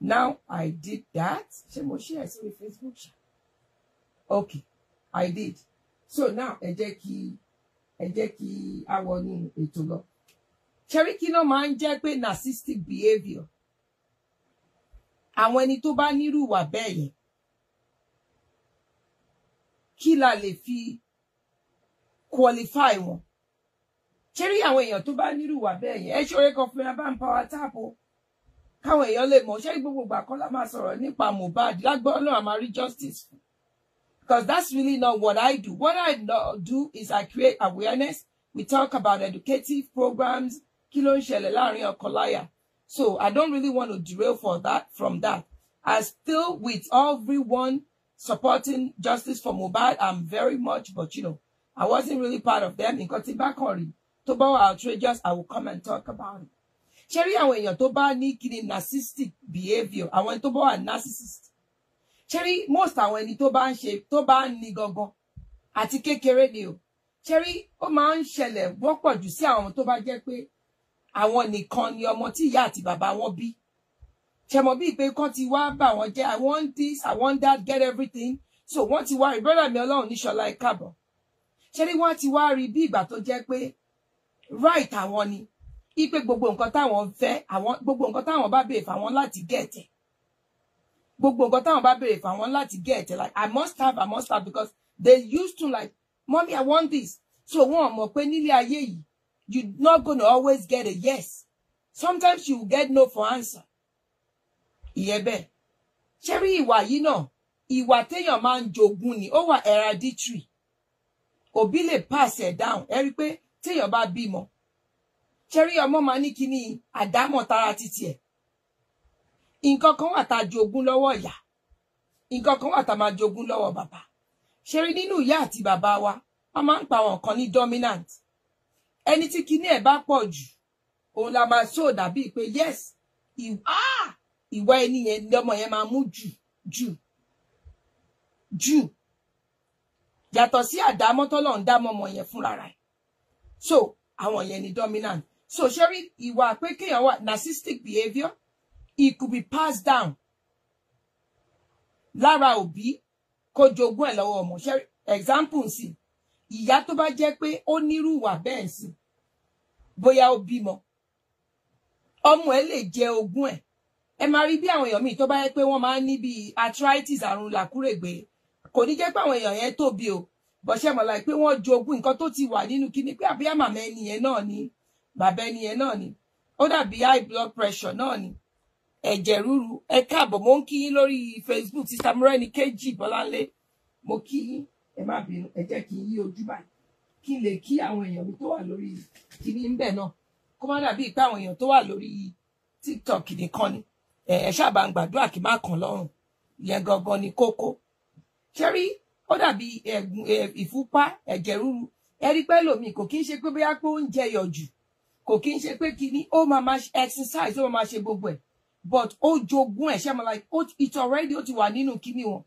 Now I did that. Ṣé mo share with Facebook? Okay, I did. So now ẹ jẹ́ kí a wọnú ètò lọ. Ṣẹ́rí kí ló máa ń jẹ́ pé narcissistic behavior. Àwọn ẹni tó bá nírú ìwà bẹ́ẹ̀ yẹn. Kí la lè fi qualify wọn. Ṣẹ́rí àwọn èèyàn tó bá nírú ìwà bẹ́ẹ̀ yẹn. Ẹ ṣoré kan fún mi bá ń power tap o. Káwọn èèyàn lè mọ̀. Ṣẹ́rí gbogbo ìgbà kan la máa sọ̀rọ̀ nípa Mohbad. Lágbọ́n Ọlọ́run a máa rí justice fún. Because that's really not what I do. What I do is I create awareness. We talk about educative programs. Kí ló ń ṣẹlẹ̀ láàrin ọkọ láya. So I don't really want to derail from that. I still with everyone supporting justice for Mohbad. I'm very much, but you know, I wasn't really part of them. Nǹkan tí bá kàn rí tó bá wà outrageous, I will come and talk about it. Ṣé rí àwọn èèyàn tó bá ní kí ni narcissistic behavior, àwọn tó bá wà narcissist. Cherry, most àwọn ẹni tó bá ń ṣe tó bá ń ní gangan àti kékeré ni o. Cherry, ó máa ń ṣẹlẹ̀ wọ́pọ̀ jù sí àwọn tó bá jẹ́ pé àwọn nìkan ni ọmọ tí ìyá àti bàbá wọn bí. Ṣé mọ̀ bí pé kán ti wá bá wọn jẹ́ I want this, I want that, get everything. So wọ́n ti wá rí brother mi Ọlọ́run ní Ṣọlá Ìkábọ̀. Cherry, wọ́n ti wá rí bí ìgbà tó jẹ́ pé right àwọn ni. Ipe gbogbo nǹkan táwọn fẹ́, àwọn gbogbo nǹkan táwọn bá béèrè fáwọn láti get it. Gbogbo nǹkan táwọn bá béèrè fáwọn láti get it. Like I must have because they used to like, mommy, I want this. So wọ́n mọ̀ pé nílé ayé yìí, you're not going to always get a yes. Sometimes you will get no for answer. Ìyẹn bẹ́ẹ̀. Ṣé rí ìwà yìí náà, ìwà téèyàn máa ń jogún ni, ó wà hereditary. Òbí lè pass it down. Ẹ rí pé téèyàn bá bímọ. Ṣé rí ọmọ máa ní kíní àdámọ̀ tara títí ẹ̀. Nǹkan kan wà tá jogún lọ́wọ́ ìyá. Nǹkan kan wà tá máa jogún lọ́wọ́ bàbá. Ṣé rí nínú ìyá àti bàbá wa, wọ́n máa ń pa wọn kan ní dominant. Ẹni tí kíní ẹ̀ bá pọ̀ jù, òun la máa so dàbí pé yes, ìwà ẹni yẹn ni ọmọ yẹn máa mú jù. Yàtọ̀ sí àdámọ́ t'Ọlọ́run dá mọ́ ọmọ yẹn fúnra rẹ̀. So, àwọn yẹn ni dominant. So, ṣé rí ìwà pé kéèyàn wà narcissistic behavior, it could be passed down. Lára òbí kó jogún ẹ̀ lọ́wọ́ ọmọ. Ṣé example sí, ìyá tó bá jẹ́ pé ó nírú ìwà bẹ́ẹ̀ sí, bóyá ó bímọ, ọmọ ẹ̀ lè jẹ ogún ẹ̀. Ẹ máa rí bí àwọn èèyàn míì tó bá yẹ pé wọ́n máa ń ní bí arthritis àrùn làkúrègbé, kò ní jẹ́ pé àwọn èèyàn yẹn tóbi o, bó ṣe mọ̀ láì pé wọ́n jogún nǹkan tó ti wà nínú kíní pé àbí màmá ẹni yẹn náà ni, bàbá ẹni yẹn náà ni, ó dàbí high blood pressure náà ni, ẹ̀jẹ̀ ríru. Ẹ káàbọ̀, mo ń kí yín lórí Facebook, Sister Morẹ́nikejì Bọ́láńlé, mo kí yín, ẹ má bínú, ẹ jẹ́ kí n yí ojú báyìí, kí n lè kí àwọn èèyàn mi tó wà lórí kíní ń bẹ̀ náà, kó má dàbí pé àwọn èèyàn tó wà lórí TikTok nìkan ni, ẹ ṣáàbà ń gbàdúrà kí má kàn lọ́rùn, ìyẹn gangan ni kókó. Ṣé rí, ó dàbí ìfúnpá, ẹ̀jẹ̀ ríru, ẹ rí pé lòmíì kò kí ń ṣe pé bóyá pé ó ń jẹ yọ̀ jù, kò kí ń ṣe pé kíní, ó máa exercise, ó máa ṣe gbogbo ẹ̀, but ó jogún ẹ̀, ṣé mo like, it already ó ti wà nínú kíní wọn,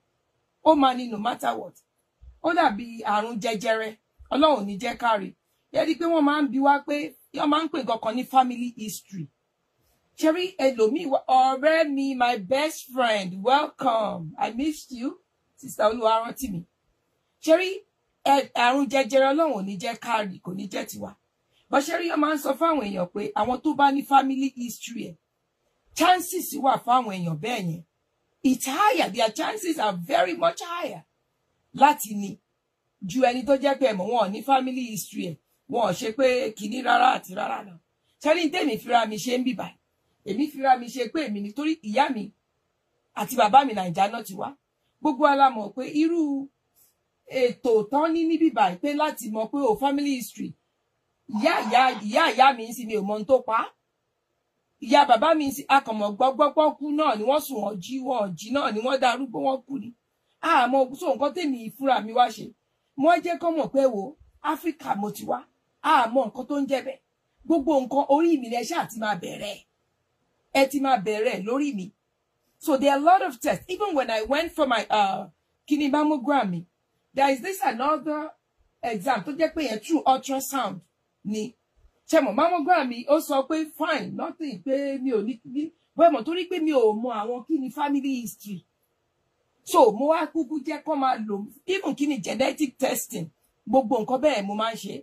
ó máa ní no matter what. Ó dàbí àrùn jẹjẹrẹ, Ọlọ́run ní jẹ́ kárí. Ẹ rí pé wọ́n máa ń bi wá pé, wọ́n máa ń pè nǹkan kan ní family history. Ṣé rí ẹlòmíì, ọ̀rẹ́ mi, my best friend, welcome, I missed you, Sister Olúwarántìmí. Ṣé rí àrùn jẹjẹrẹ Ọlọ́run ní jẹ́ kárí, kò ní jẹ́ tiwa. Bó ṣe rí, wọ́n máa ń sọ fáwọn èèyàn pé àwọn tó bá ní family history ẹ̀, chances wà fáwọn èèyàn bẹ́ẹ̀ yẹn, it's higher, their chances are very much higher láti ní ju ẹni tó jẹ́ pé ẹ̀mọ̀ wọn ní family history ẹ̀, wọn ò ṣe pé kíní rárá àti rárá náà. Ṣẹ́rí tèmi fira mi ṣe ń bì báyìí, èmi fira mi ṣe pé èmi nítorí ìyá mi àti bàbá mi Nàìjíríà náà ti wá, gbogbo alámọ̀ pé irú ètò tán ní níbí báyìí pé láti mọ̀ pé o family history, ìyá mi ń sin mi ò mọ̀ ohun tó pa á. Ìyá bàbá mi sí akànmọ̀ gbọ́gbọ́gbọ́ kú náà ni wọ́n sùn wọ́n jí náà ni wọ́n darúgbó wọ́n kú ni. Àmọ́ so nǹkan tèmi fúnra mi wá ṣe. Mo jẹ́ kó mọ̀ pé wo Áfíríkà mo ti wá. Àmọ́ nǹkan tó ń jẹ́ bẹ́ẹ̀. Gbogbo nǹkan orí mi lẹ ṣáà ti máa bẹ̀rẹ̀. Ẹ ti máa bẹ̀rẹ̀ lórí mi. So there are a lot of tests. Even when I went for my kidney mammogram, there is this another exam tó jẹ́ pé yẹn through ultrasound ni. Chemo mammogram mi ó sọ pé fine, nothing, pé mi ò ní bóyá mo torí pé mi ò mọ àwọn kí ni family history so mo wá kúkú jẹ́ kó máa lò even kí ni genetic testing gbogbo nǹkan bẹ́ẹ̀ mo máa ń ṣe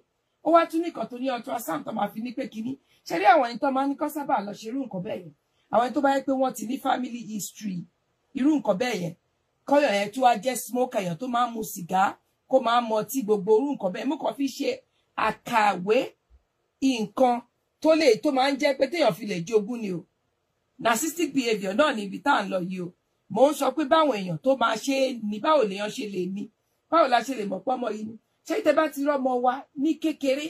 ó wá tún nìkan tó ní ultrasound tó máa fi ní pé kíní ṣe rí àwọn ẹni tó máa ní kó sábà lọ ṣe irú nǹkan bẹ́ẹ̀ yẹn àwọn ẹni tó bá yẹ pé wọ́n ti ní family history irú nǹkan bẹ́ẹ̀ yẹn kọ́yọ̀ yẹn tó wá jẹ́ smoker èèyàn tó máa ń mu sìgá kó máa ń mọtí gbogbo irú nǹkan bẹ́ẹ̀ mo kàn fi ṣe àkàwé nǹkan tó máa ń jẹ́ pé téèyàn fi lè jogún ni o narcissistic behaviour náà ní ibi tá à ń lọ yìí o mo ń sọ pé báwọn èèyàn tó máa ṣe ní báwo lèèyàn ṣe lè ní báwo la ṣe lè mọ̀ pọ́mọ yìí ni ṣé tẹ́ bá ti rọ́mọ wa ní kékeré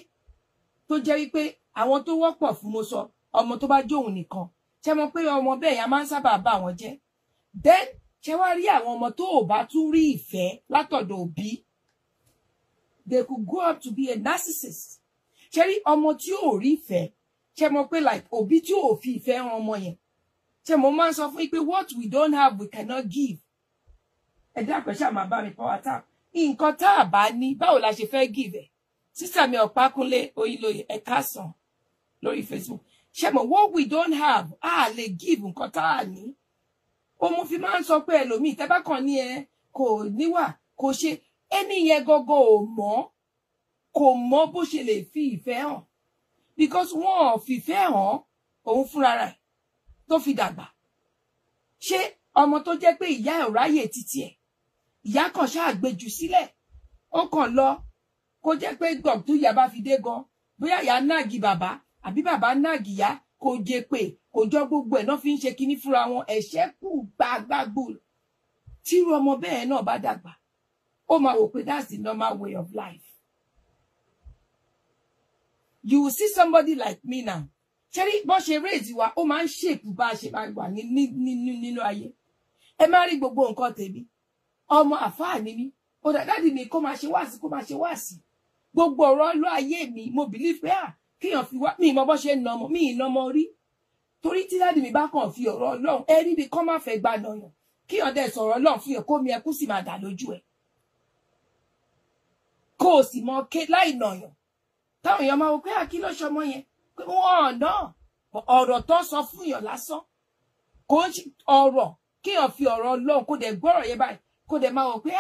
tó jẹ́ wípé àwọn tó wọ́pọ̀ fún mo sọ ọmọ tó bá jóun nìkan ṣé mọ̀ pé ọmọ bẹ́ẹ̀ yẹn máa ń sábà bá wọn jẹ́ then ṣé wá rí àwọn ọmọ tó ò bá tún rí ìfẹ́ látọ̀dọ̀ òbí they could grow up to be a narcissist ṣé rí ọmọ tí ò rí ìfẹ́ ṣé mọ̀ pé like òbí tí ò fi ìfẹ́ hàn ọmọ yẹn ṣé mo máa ń sọ fún yín pé what we don't have we cannot give ẹ dákun ṣáà máa bá mi power tap nǹkan tá a bá ní báwo la ṣe fẹ́ give ẹ̀ sísà mi Ọ̀pákúnlé Oyinlóye ẹ káàsán lórí Facebook ṣé mo what we don't have a lè give nǹkan tá a ní ó mú fi máa ń sọ pé ẹlòmíì tẹ́ bá kàn ní ẹ kò níwà kò ṣe ẹni yẹn gọgọ kò mọ̀ bó ṣe lè fi ìfẹ́ hàn because wọn ò fìfẹ́ hàn òun fúnra rẹ̀ tó fi dàgbà ṣé ọmọ tó jẹ́ pé ìyá ẹ̀ ráyè títí ẹ̀ ìyá kan ṣáà gbéjù sílẹ̀ ó kàn lọ kó jẹ́ pé gbọ̀n tó ìyá bá fi dé gan bóyá ìyá náàgì bàbá àbí bàbá náàgì ìyá kò jẹ pé kò jọ gbogbo ẹ̀ náà fi ń ṣe kinní fúnra wọn ẹ̀ṣẹ̀ kù gbàgbàgbò tírú ọmọ bẹ́ẹ̀ náà bá dàgbà ó máa wò pé that's the normal way of life. You will see somebody like me now ṣẹ́rí bọ́ ṣe raise wa ó máa ń ṣèpù bá a ṣe máa gbà nínú ayé ẹ má rí gbogbo nǹkan tèmi ọmọ àfáà ni mí ó dàdí mi kó máa ṣe wáàsí gbogbo ọ̀rọ̀ lọ ayé mi mo believe pé kíyàn fi wá mi ìmọ̀ bọ́ ṣe ń nọmọ mi ìnọmọ rí torí tí dáàdì mi bá kàn fi ọ̀rọ̀ Ọlọ́run ẹ níbi kọ́ máa fẹ́ gbà nàyàn kíyàn dẹ̀ sọ̀rọ̀ Ọlọ́run fún yẹn kó mi ẹkú sì máa dà lójú ẹ̀ kó o sì mọ ké láì nàyàn táwọn èèyàn máa wò pé kí ló ṣọmọ yẹn pé wọn náà ọ̀rọ̀ tó sọ fún yàn lásán kò ń ọ̀rọ̀ kíyàn fi ọ̀rọ̀ Ọlọ́run kó dẹ̀ gbọ́rọ̀ yẹn báyìí kó dẹ̀ máa wò pé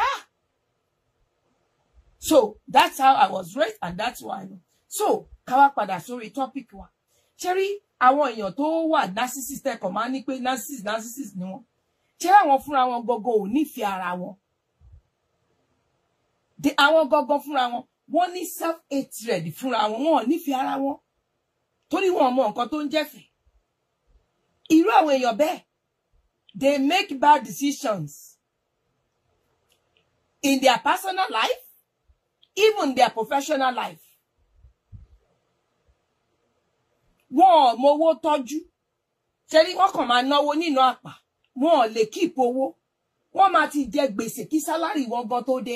so that's how I was raised and that's why I know so ká wá padà sórí topic wa ṣé rí àwọn èèyàn tó wà narcissist ẹ̀kọ́ máa ní pé narcissist ni wọ́n ṣé àwọn fúnra wọn gọgọ ò nífẹ̀ẹ́ ara wọn àwọn gọgọ fúnra wọn wọ́n ní self hatred fúnra wọn wọn ò nífẹ̀ẹ́ ara wọn torí wọn mọ nǹkan tó ń jẹ́fẹ̀ẹ́ irú àwọn èèyàn bẹ́ẹ̀ they make bad decisions in their personal life even their professional life wọn ò mówó tọ́jú ṣẹ́rí wọ́n kàn máa náwó nínú àpà wọn ò lè kíìpù owó wọ́n máa ti jẹ gbèsè kí sálárì wọn gan tó dé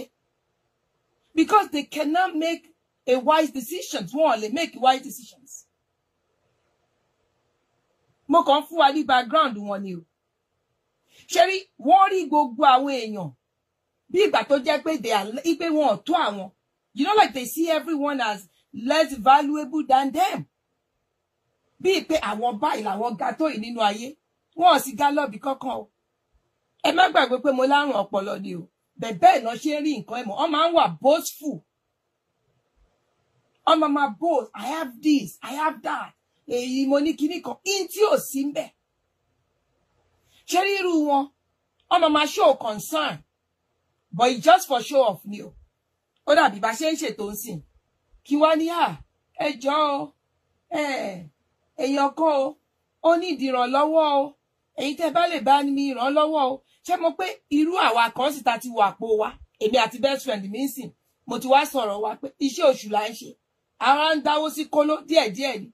because they cannot make a wise decisions wọn ò lè make wise decisions mo kàn fún wa ní background wọn ni o ṣẹ́rí wọ́n rí gbogbo àwọn èèyàn bí ìgbà tó jẹ́ pé they are ipe wọn ò tó àwọn you know like they see everyone as less valuable than them bí pé àwọn báyìí làwọn ga tó yìí nínú ayé wọn ò sì ga lọ́bì kankan o ẹ má gbàgbé pé mo lárùn ọpọlọ ni o bẹ́ẹ̀ náà ṣe rí nǹkan ẹ̀mọ́ wọ́n máa ń wà boastful wọ́n máa boast I have this I have that èyí mo ní kinní kan in tí ò sí ń bẹ̀ ṣé ríru wọn wọ́n máa show concern but it's just for show off ni o ó dàbí bá ṣe ń ṣètò ń sìn kí wá ní ẹjọ́ èèyàn kan o ó ní ìdìrànlọ́wọ́ o èyí tẹ́ bá lè bá mi ìrànlọ́wọ́ o ṣé mo pé irú àwa kan sì ta ti wà pò wa èmi àti best friend mi sìn mo ti wá sọ̀rọ̀ wa pé iṣẹ́ oṣù là ń ṣe ara ń dáwó sí kóló díẹ̀díẹ̀ ni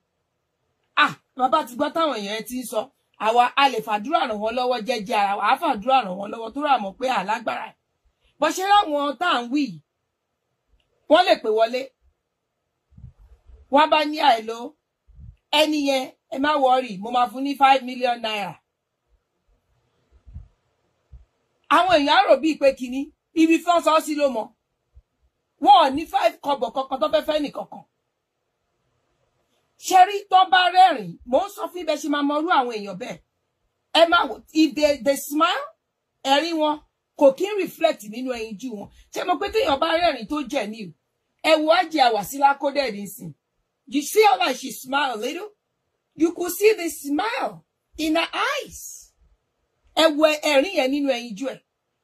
bàbá ti gbọ́ táwọn èèyàn ti ń sọ àwa a lè fàdúrà ràn wọ́n lọ́wọ́ jẹ́jẹ́ ara wa á fàdúrà ràn wọ́n lọ́wọ́ tó rà mọ́ pé àlágbára bó ṣe láwọn tá à ń wí yìí wọ́n lè pè wọlé wọ́n bá ní àìló ẹni yẹn ẹ má wọrí mo máa fún ní 5 million naira àwọn èèyàn rò bíi pé kíní ibi fọ́n sọ sí ló mọ̀ wọn ò ní 5 kọ́bọ̀ kankan tó fẹ́ nìkankan ṣẹ́rí tó bá rẹ́rìn mò ń sọ fún ibẹ̀ ṣe máa mọrú àwọn èèyàn bẹ́ẹ̀ Emma, if they smile, everyone kò kí ń reflect nínú ẹyinjú wọn. Ṣé mo pé téèyàn bá rẹ́rìn tó jẹ́ ní o. Ẹ wo Àjẹ́ Wasila Coded nísìn. You see how like she smiled a little? You could see the smile in her eyes. Ẹ wo ẹ̀rín yẹn nínú ẹyinjú ẹ̀.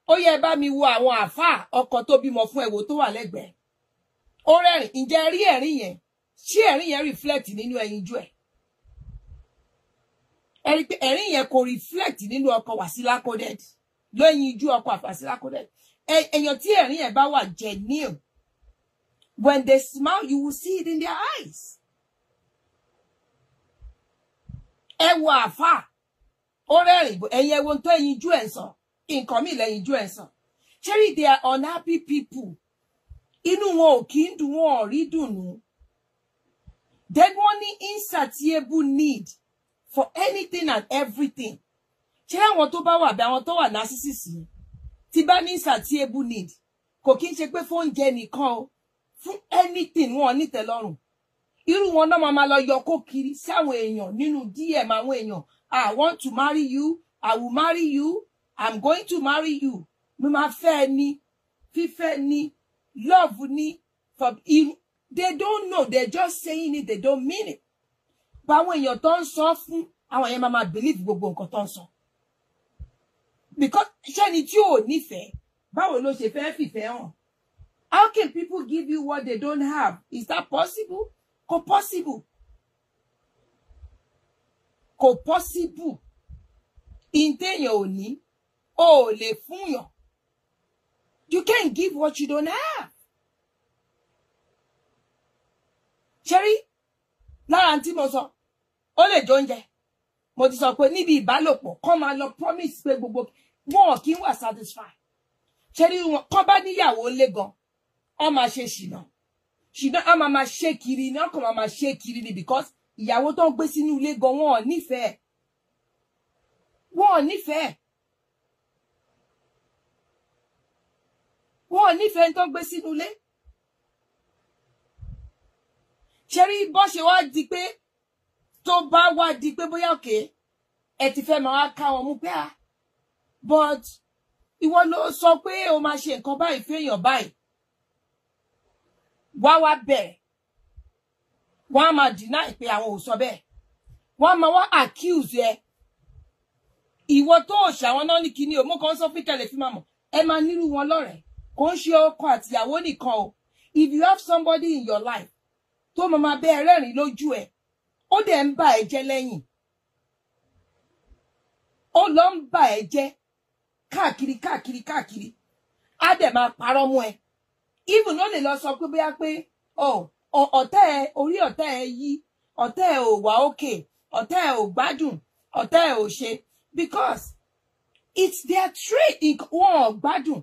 Ó yẹ bá mi wo àwọn àfáà ọkọ tó bímọ fún ẹ wo tó wà lẹ́gbẹ̀ẹ́. Ó rẹ́rìn, ǹjẹ́ rí ẹ̀rín yẹn? Ṣé ẹ̀rín yẹn reflect nínú ẹyinjú ẹ̀? Ẹ̀rín yẹn kò reflect nínú ọkọ Wasila Coded. Lóyin ju ọkọ Wasila Coded. Èèyàn tí ẹ̀rín yẹn bá wà genuine. When they smile, you will see it in their eyes. Ẹ wo àfáà. Ó rẹ́rìn, ẹ̀yin ẹ wo tó ẹ̀yin ju ẹ̀ sọ. Nǹkan mi lẹ́yìn ju ẹ̀ sọ. Cherry, they are unhappy people. Inú wọn ò kí ń dùn, wọn ò rí dùnnú. Then wọ́n ní insatiable need for anything and everything. Ṣé àwọn tó bá wà bí àwọn tó wà narcissist tí bá ní insatiable need kò kí ń ṣe pé fún oúnjẹ nìkan o, fún anything wọn ní tẹ́lọ́rùn. Irú wọn náà máa lọ yọ kó kiri sáwọn èèyàn nínú DM àwọn èèyàn. I want to marry you, I will marry you, I'm going to marry you. Mi máa fẹ́ ni, fífẹ́ ni, love ni, for they don't know, they're just saying it, they don't mean it. But when you're done sọ fún, àwọn yẹn máa believe gbogbo nǹkan tó ń sọ. Because ṣẹ́ni tí ò nífẹ̀ẹ́, báwo ló ṣe fẹ́ fìfẹ́ hàn? How can people give you what they don't have? Is that possible? Kò possible. Kò possible. Ìtẹ̀yàn ò ní, ó lè fún yàn. You can't give what you don't have. Cherry, lára tí mo sọ, ó lè jẹ oúnjẹ. Mo ti sọ pé níbi ìbálòpọ̀, kọ́ máa lọ promise pé gbogbo wọn kì í wà satisfied. Cherry, wọn kọ́ bá níyàwó lé gan, ó máa ṣe ṣìnà. Ṣìnà á máa ṣe kiri ní ọkàn máa ṣe kiri ni because ìyàwó tó ń gbé sínú ilé gan wọn ò nífẹ̀ẹ́. Wọn ò nífẹ̀ẹ́. Wọn ò nífẹ̀ẹ́ tó ń gbé sínú ilé. Cherry, bó ṣe wá di pé tó bá wá di pé bóyá òkè ẹ ti fẹ́ máa ká wọn mú pé but ìwọ ló sọ pé o máa ṣe nǹkan báyìí fún èèyàn báyìí. Wá bẹ̀rẹ̀. Wọ́n á máa deny pé àwọn ò sọ bẹ́ẹ̀. Wọ́n á máa wá accuse ẹ. Ìwọ tó ṣàwọn náà ní kíní o, mo kàn sọ fún tẹ́lẹ̀ fi máa mọ̀. Ẹ máa nírú wọn lọ́rẹ̀ẹ́. Kò ń ṣe ọkọ àtìyàwó nìkan o. If you have somebody in your life tó máa bẹ́ rẹ́rìn lójú ẹ̀, ó dẹ̀ ń bà ẹ́ jẹ́ lẹ́yìn. Ó lọ ń bà ẹ́ jẹ́ káàkiri. Á dẹ̀ máa parọ́ mọ́ ẹ. Even ó lè lọ sọ pé bóyá pé ọ̀tá ẹ orí ọ̀tá ẹ yí, ọ̀tá ẹ ò wà okay, ọ̀tá ẹ ò gbádùn, ọ̀tá ẹ ò ṣe because it's their trait wọn ò gbádùn.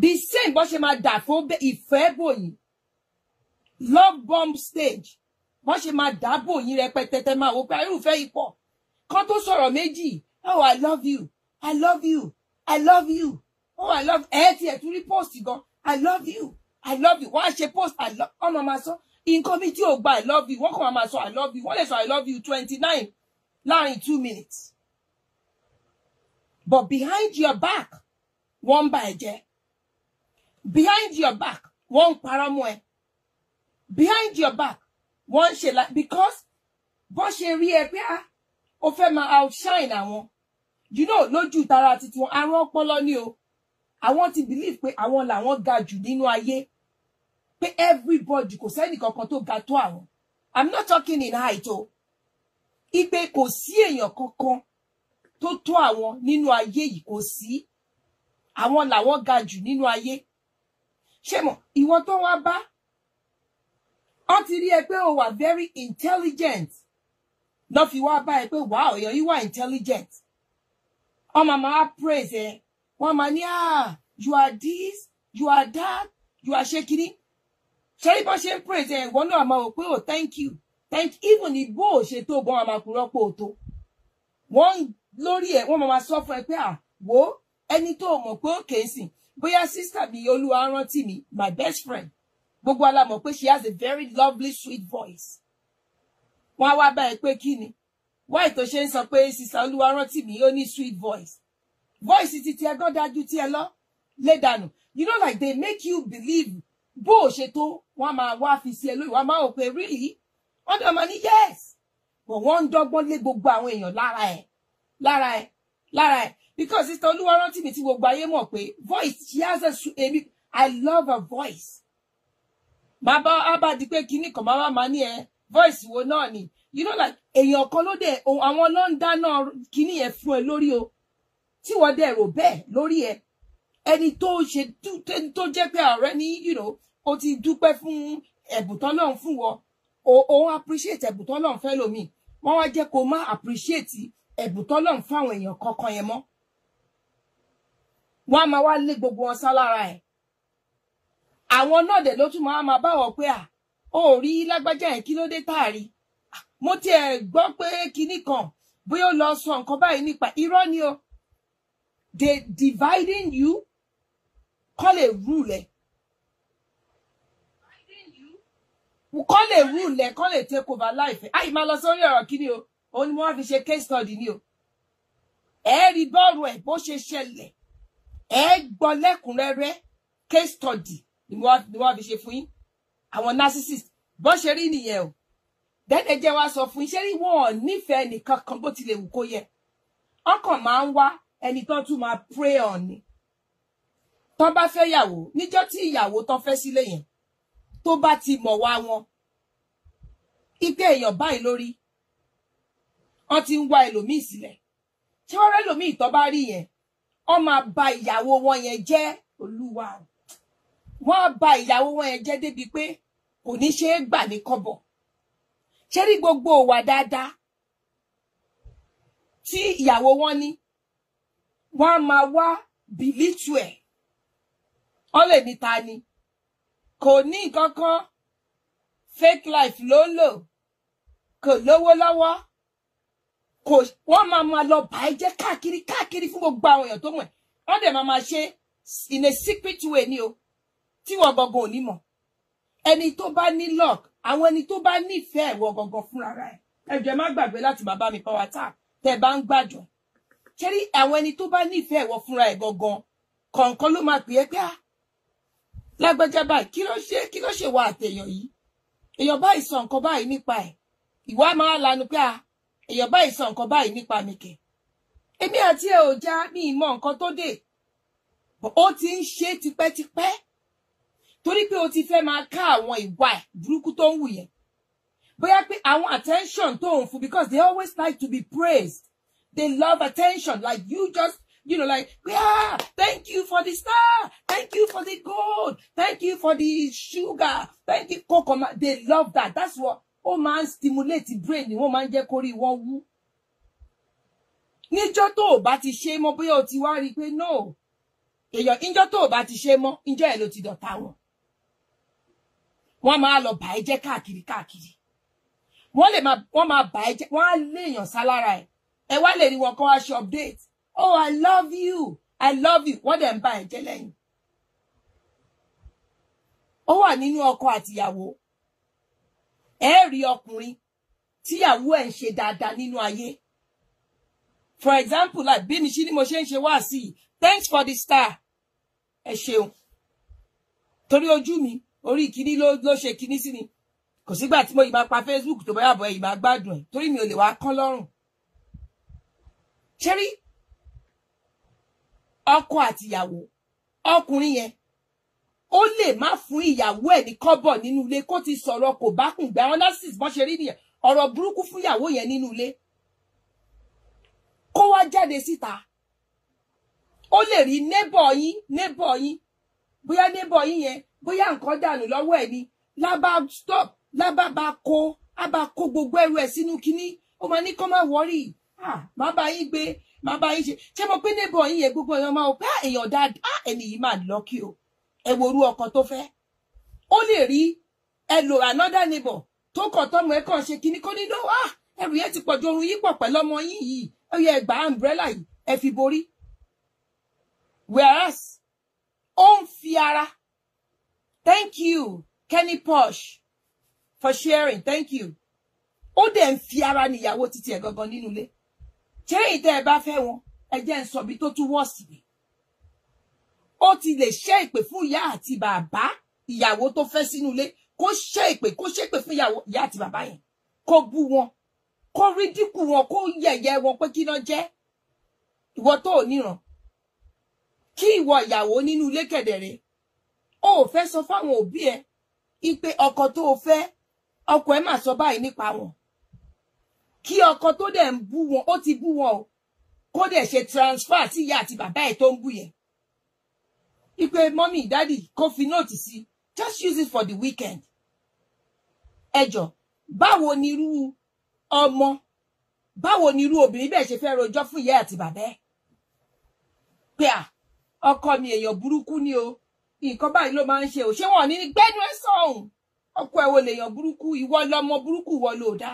The same bó ṣe máa dà fún ìfẹ́ bòyìn. Love bomb stage. Wọ́n ṣe máa dábò yín rẹpẹtẹ máa wò pé irúfẹ́ ipò kan tó sọ̀rọ̀ méjì. Oh, I love you. I love you. I love you. Oh, I love ti ẹ̀ tún rí post gan. I love you. I love you. Wọ́n á ṣe post ọmọ máa sọ. Nǹkan bí tí ò gba I love you. Wọ́n kàn máa sọ I love you. Wọ́n lè sọ I love you 29 láàrin 2 minutes. But behind your back, wọ́n bà ẹ́ jẹ́. Behind your back, wọ́n parọ́ mọ́ ẹ. Behind your back, wọ́n ṣe like because bó ṣe rí ẹ pé ó fẹ́ máa outshine àwọn. You know, lójú tara títí wọn àrùn ọpọlọ ni o. Àwọn ti believe pé àwọn làwọn ga jù nínú ayé. Pé everybody kò sẹ́ni kankan tó ga tó àwọn. I'm not talking in height o. Ipe kò sí èèyàn kankan tó tó àwọn nínú ayé yìí kò sí. Àwọn làwọn ga jù nínú ayé. Ṣé mo ìwọ tó wá bá ó ti rí ẹ pé o wà very intelligent. Lọ fi wá bá ẹ pé wow, èèyàn yìí wà intelligent. Ọmọ máa praise ẹ. Wọ́n máa ní you are this, you are that, you are shaking. Ṣé bó ṣe ń praise ẹ ìwọ náà máa wò pé oh thank you. Thank you. Even ìbò ṣe tó gan àmàkùnrin ọ̀pọ̀ òtó. Wọ́n lórí ẹ̀ wọ́n máa sọ fún ẹ pé wo ẹni tó mọ̀ pé ó kèé sìn. Bóyá sister mi Olúwa rántí mi, my best friend. Gbogbo ala mọ̀ pé she has a very lovely sweet voice. Wọ́n wá bá ẹ pé kíni? why tó ṣe ń sọ pé Sister Olúwarántìmí ó ní sweet voice ti ti ẹ gan dájú tí ẹ lọ lé dànù. You know, like they make you believe bó ṣe tó wọ́n máa wá fi sí ẹ lórí wọ́n máa wò pé really wọ́n dẹ̀ máa ní yes but wọ́n ń dọ́gbọ́n lé gbogbo àwọn èèyàn lára ẹ̀ because Sister Olúwarántìmí tí gbogbo ayé mọ̀ pé voice she has I love her voice. Abá di pé kíní kan máa ní ẹ voice wo náà ni you know like èèyàn kan ló dé àwọn ló ń dáná kíní yẹn fún ẹ lórí o tí wọ́n dẹ̀ rò bẹ́ẹ̀ lórí ẹ ẹni tó jẹ́ pé ọ̀rẹ́ ní you know ó ti dúpẹ́ fún ẹ̀bùn t'Ọlọ́run fún wọn o appreciate ẹ̀bùn t'Ọlọ́run fẹ́ lómi wọ́n wá jẹ́ kó má appreciate ẹ̀bùn t'Ọlọ́run fún àwọn èèyàn kankan yẹn mọ́ wọ́n á máa wá lé gbogbo wọn sá lára ẹ̀ àwọn náà dẹ̀ ló tún máa bá wọn pé ó rí lágbájá yẹn kí ló dé táàrí mo tiẹ̀ gbọ́ pé kinní kan bóyá ó lọ sọ nǹkan báyìí nípa irọ́ ni o they dividing you call a rule call a rule call a take over life ai máa lọ sórí ọ̀rọ̀ kíni o òun ni mo wá fi ṣe case study ni o ẹ rí bọ́ọ̀rù ẹ̀ bó ṣe ṣẹlẹ̀ ẹ gbọ́ lẹ́kùnrẹ́rẹ́ case study ni mo wá fi ṣe fún yín àwọn narcissist bó ṣe rí nìyẹn o dẹ́dẹ̀ jẹ́ wá sọ fún iṣẹ́ rí wọn nífẹ̀ẹ́ nìkan kan bó tilẹ̀ wù kó yẹ ọkàn máa ń wá ẹni tó tún máa pray on ni tó bá fẹ́ yàwó níjọ́ tí ìyàwó tó fẹ́ sílé yẹn tó bá ti mọ̀ wá wọn ipe èèyàn báyìí lórí wọ́n ti ń wá ẹlòmíì sílẹ̀ ṣé wọ́n rẹ́ ẹlòmíì tó bá rí yẹn wọ́n máa ba ìyàwó wọn yẹn jẹ́ olúwa wọ́n á ba ìyàwó wọn yẹn jẹ́ débi pé kò ní ṣe é gbà ní kọ́bọ̀ ṣé rí gbogbo òwà dáadáa tí ìyàwó wọn ní wọ́n á máa wá bìlítù ẹ̀ wọ́n lè ní ta ni kò ní nǹkan kan fake life ló ń lò kò lówó lọ́wọ́ kò wọ́n máa lọ bà ẹ́ jẹ́ káàkiri fún gbogbo àwọn èèyàn tó mọ̀ ẹ́ wọ́n dẹ̀ máa ṣe in a secret way ni o tí wọ́n gangan ò ní mọ̀ ẹni tó bá ní luck àwọn ẹni tó bá nífẹ̀ẹ́ wọ gangan fúnra rẹ̀ ẹ jọ̀ọ́ má gbàgbé láti máa bá mi power tap tẹ́ bá ń gbàjọ ṣé rí àwọn ẹni tó bá nífẹ̀ẹ́ wọ fúnra ẹ̀ gangan kọ̀ọ̀kan ló máa pè é pé lágbájá báyìí kí ló ṣe wà àtẹ̀yàn yìí èèyàn báyìí sọ nǹkan báyìí nípa ẹ̀ ìwà máa lanu pé èèyàn báyìí sọ nǹkan báyìí nípa mi kẹ̀ èmi àti ẹ̀ ò já ní ìmọ̀ nǹkan tó dé ó ti ń ṣe tipẹ́tipẹ́ torí pé o ti fẹ́ máa ká àwọn ìwà ẹ̀ burúkú tó ń wù yẹn bóyá pé àwọn attention tó ń fún because they always like to be praised they love attention like you just you know like thank you for the star thank you for the gold thank you for the sugar thank you cocoa they love that that's what ó máa ń stimulate brain ni wọ́n máa ń jẹ́ kórí wọn wú níjọ́ tó o bá ti ṣe mọ́ bóyá o ti wá rí pé no èèyàn níjọ́ tó o bá ti ṣe mọ́ níjọ́ ẹ̀ ló ti dọ̀tá wọn wọ́n máa lọ bà ẹ́ jẹ́ káàkiri wọ́n máa bà ẹ́ jẹ́ wọ́n á léèyàn sá lára ẹ̀ ẹ wá lè rí wọn kọ́ wá ṣe update oh I love you wọ́n dẹ̀ ń bà ẹ́ jẹ́ lẹ́yìn ó wà nínú ọkọ àtìyàwó ẹ rí ọkùnrin tíyàwó ẹ̀ ń ṣe dáadáa nínú ayé for example like bí mi ṣí ni mo ṣe ń ṣe wá sí thanks for the star ẹ ṣeun torí ojú mi orí ìkíní ló ṣe kíní sí ni kò sígbà tí mo yìí máa pa Facebook tó báyà bọ̀ ẹ̀ yìí máa gbádùn ẹ̀ torí mi ò lè wá kán lọ́rùn ṣẹ́rí ọkọ àtìyàwó ọkùnrin yẹn ó lè má fún ìyàwó ẹ̀ ní kọ́bọ̀ nínú ilé kó ti sọ̀rọ̀ kò bá kùn gbẹ àwọn nurses bọ́n ṣe rí nìyẹn ọ̀rọ̀ burúkú fún ìyàwó yẹn nínú ilé kó wá jáde síta ó lè rí neighbor yín bóyá neighbor yín yẹn bóyá nǹkan dànù lọ́wọ́ ẹ̀ ni lábá bá kó gbogbo ẹrù ẹ̀ sínú kinní ó máa ní kó má wọ́rì má bá yín gbé má bá yín ṣe mọ̀ pé neighbor yín yẹn gbogbo èèyàn máa wò pé èèyàn dáadáa ẹni yìí máa lọ́kì o ẹ worú ọkọ tó fẹ́ ó lè rí ẹlò another neighbor tó kàn tọ́mọ ẹ kàn ṣe kinní kó ní ló ẹrù yẹn ti pọ̀ ju orun yín pọ̀ pẹ̀lú ọmọ yín yìí ó yẹ ẹgbàá umbrella yìí ẹ fi borí whereas ó ń fi ara thank you Kenny Posh for sharing thank you ó dẹ̀ ń fi ara níyàwó títí ẹ̀ gangan nínú ilé ṣé ìtẹ́ ẹ bá fẹ́ wọn ẹ jẹ́ ń sọ bí tó tún wọ́ sí mi ó ti lè ṣe ìpè fún ìyá àti bàbá ìyàwó tó fẹ́ sínú ilé kó ṣe ìpè fún ìyá àti bàbá yẹn kó bú wọn kó rídíkù wọn kó yẹ̀yẹ́ wọn pé kí náà jẹ́ ìwọ tó ò níran kí ìwọ ìyàwó nínú ilé kẹ̀dẹ̀rẹ̀ ó fẹ́ sọ fáwọn òbí ẹ ipe ọkọ tó o fẹ́ ọkọ ẹ máa sọ báyìí nípa wọn kí ọkọ tó dẹ̀ ń bú wọn ó ti bú wọn o kó dẹ̀ ṣe transfer sí ìyá àti bàbá ẹ̀ tó ń bú yẹn ipe mọ́mí dádì kó fi nóòtì sí just use it for the weekend ẹjọ báwo ni irú ọmọ báwo ni irú obìnrin bẹ́ẹ̀ ṣe fẹ́ rojọ́ fún ìyá àti bàbá ẹ̀ pé ọkọ mi èèyàn burúkú ni o nǹkan báyìí ló máa ń ṣe ò ṣé wọn ní gbẹ́nu ẹ̀ sọ̀hún ọkọ ẹ̀ wo lèèyàn burúkú ìwọ lọmọ burúkú ìwọ ló dá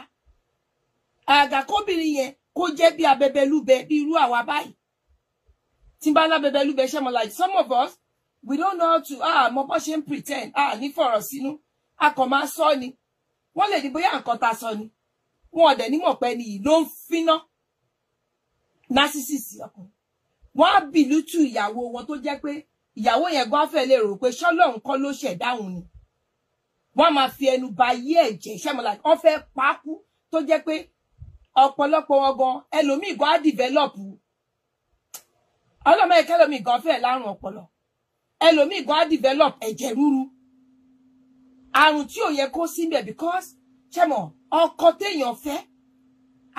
àgà kóbìnrin yẹn kó jẹ́ bí abẹbẹlúbẹ bí irú àwa báyìí tí n bá lábẹbẹlúbẹ ṣe mọ like some of us we don't know how to mo bó ṣe ń pretend ní fọ̀rọ̀ sínú a kàn máa sọ ni wọ́n lè ní bóyá nǹkan ta sọ ni wọn ọ̀dẹ̀ nímọ̀ pé ni yìí ló ń finá narcissist ọkùnrin wọ́n á bìlútù ìyàwó wọn tó jẹ́ pé ìyàwó yẹn gan fẹ́ lè rò pé ṣọ́lọ́run kọ́ ló ṣẹ̀dáhùn ni wọ́n máa fi ẹnu ba ayé ẹ̀jẹ̀ ṣẹ́mọ̀ like wọ́n fẹ́ pákú tó jẹ́ pé ọ̀pọ̀lọpọ̀ wọn gan ẹlòmíì gan á develop ọlọ́mọ ẹ̀kẹ́ ẹlòmíì gan fẹ́ lárùn ọpọlọ ẹlòmíì gan á develop ẹ̀jẹ̀ ríru àrùn tí ò yẹ kó síbẹ̀ because ṣẹ́mọ̀ ọkọ téèyàn fẹ́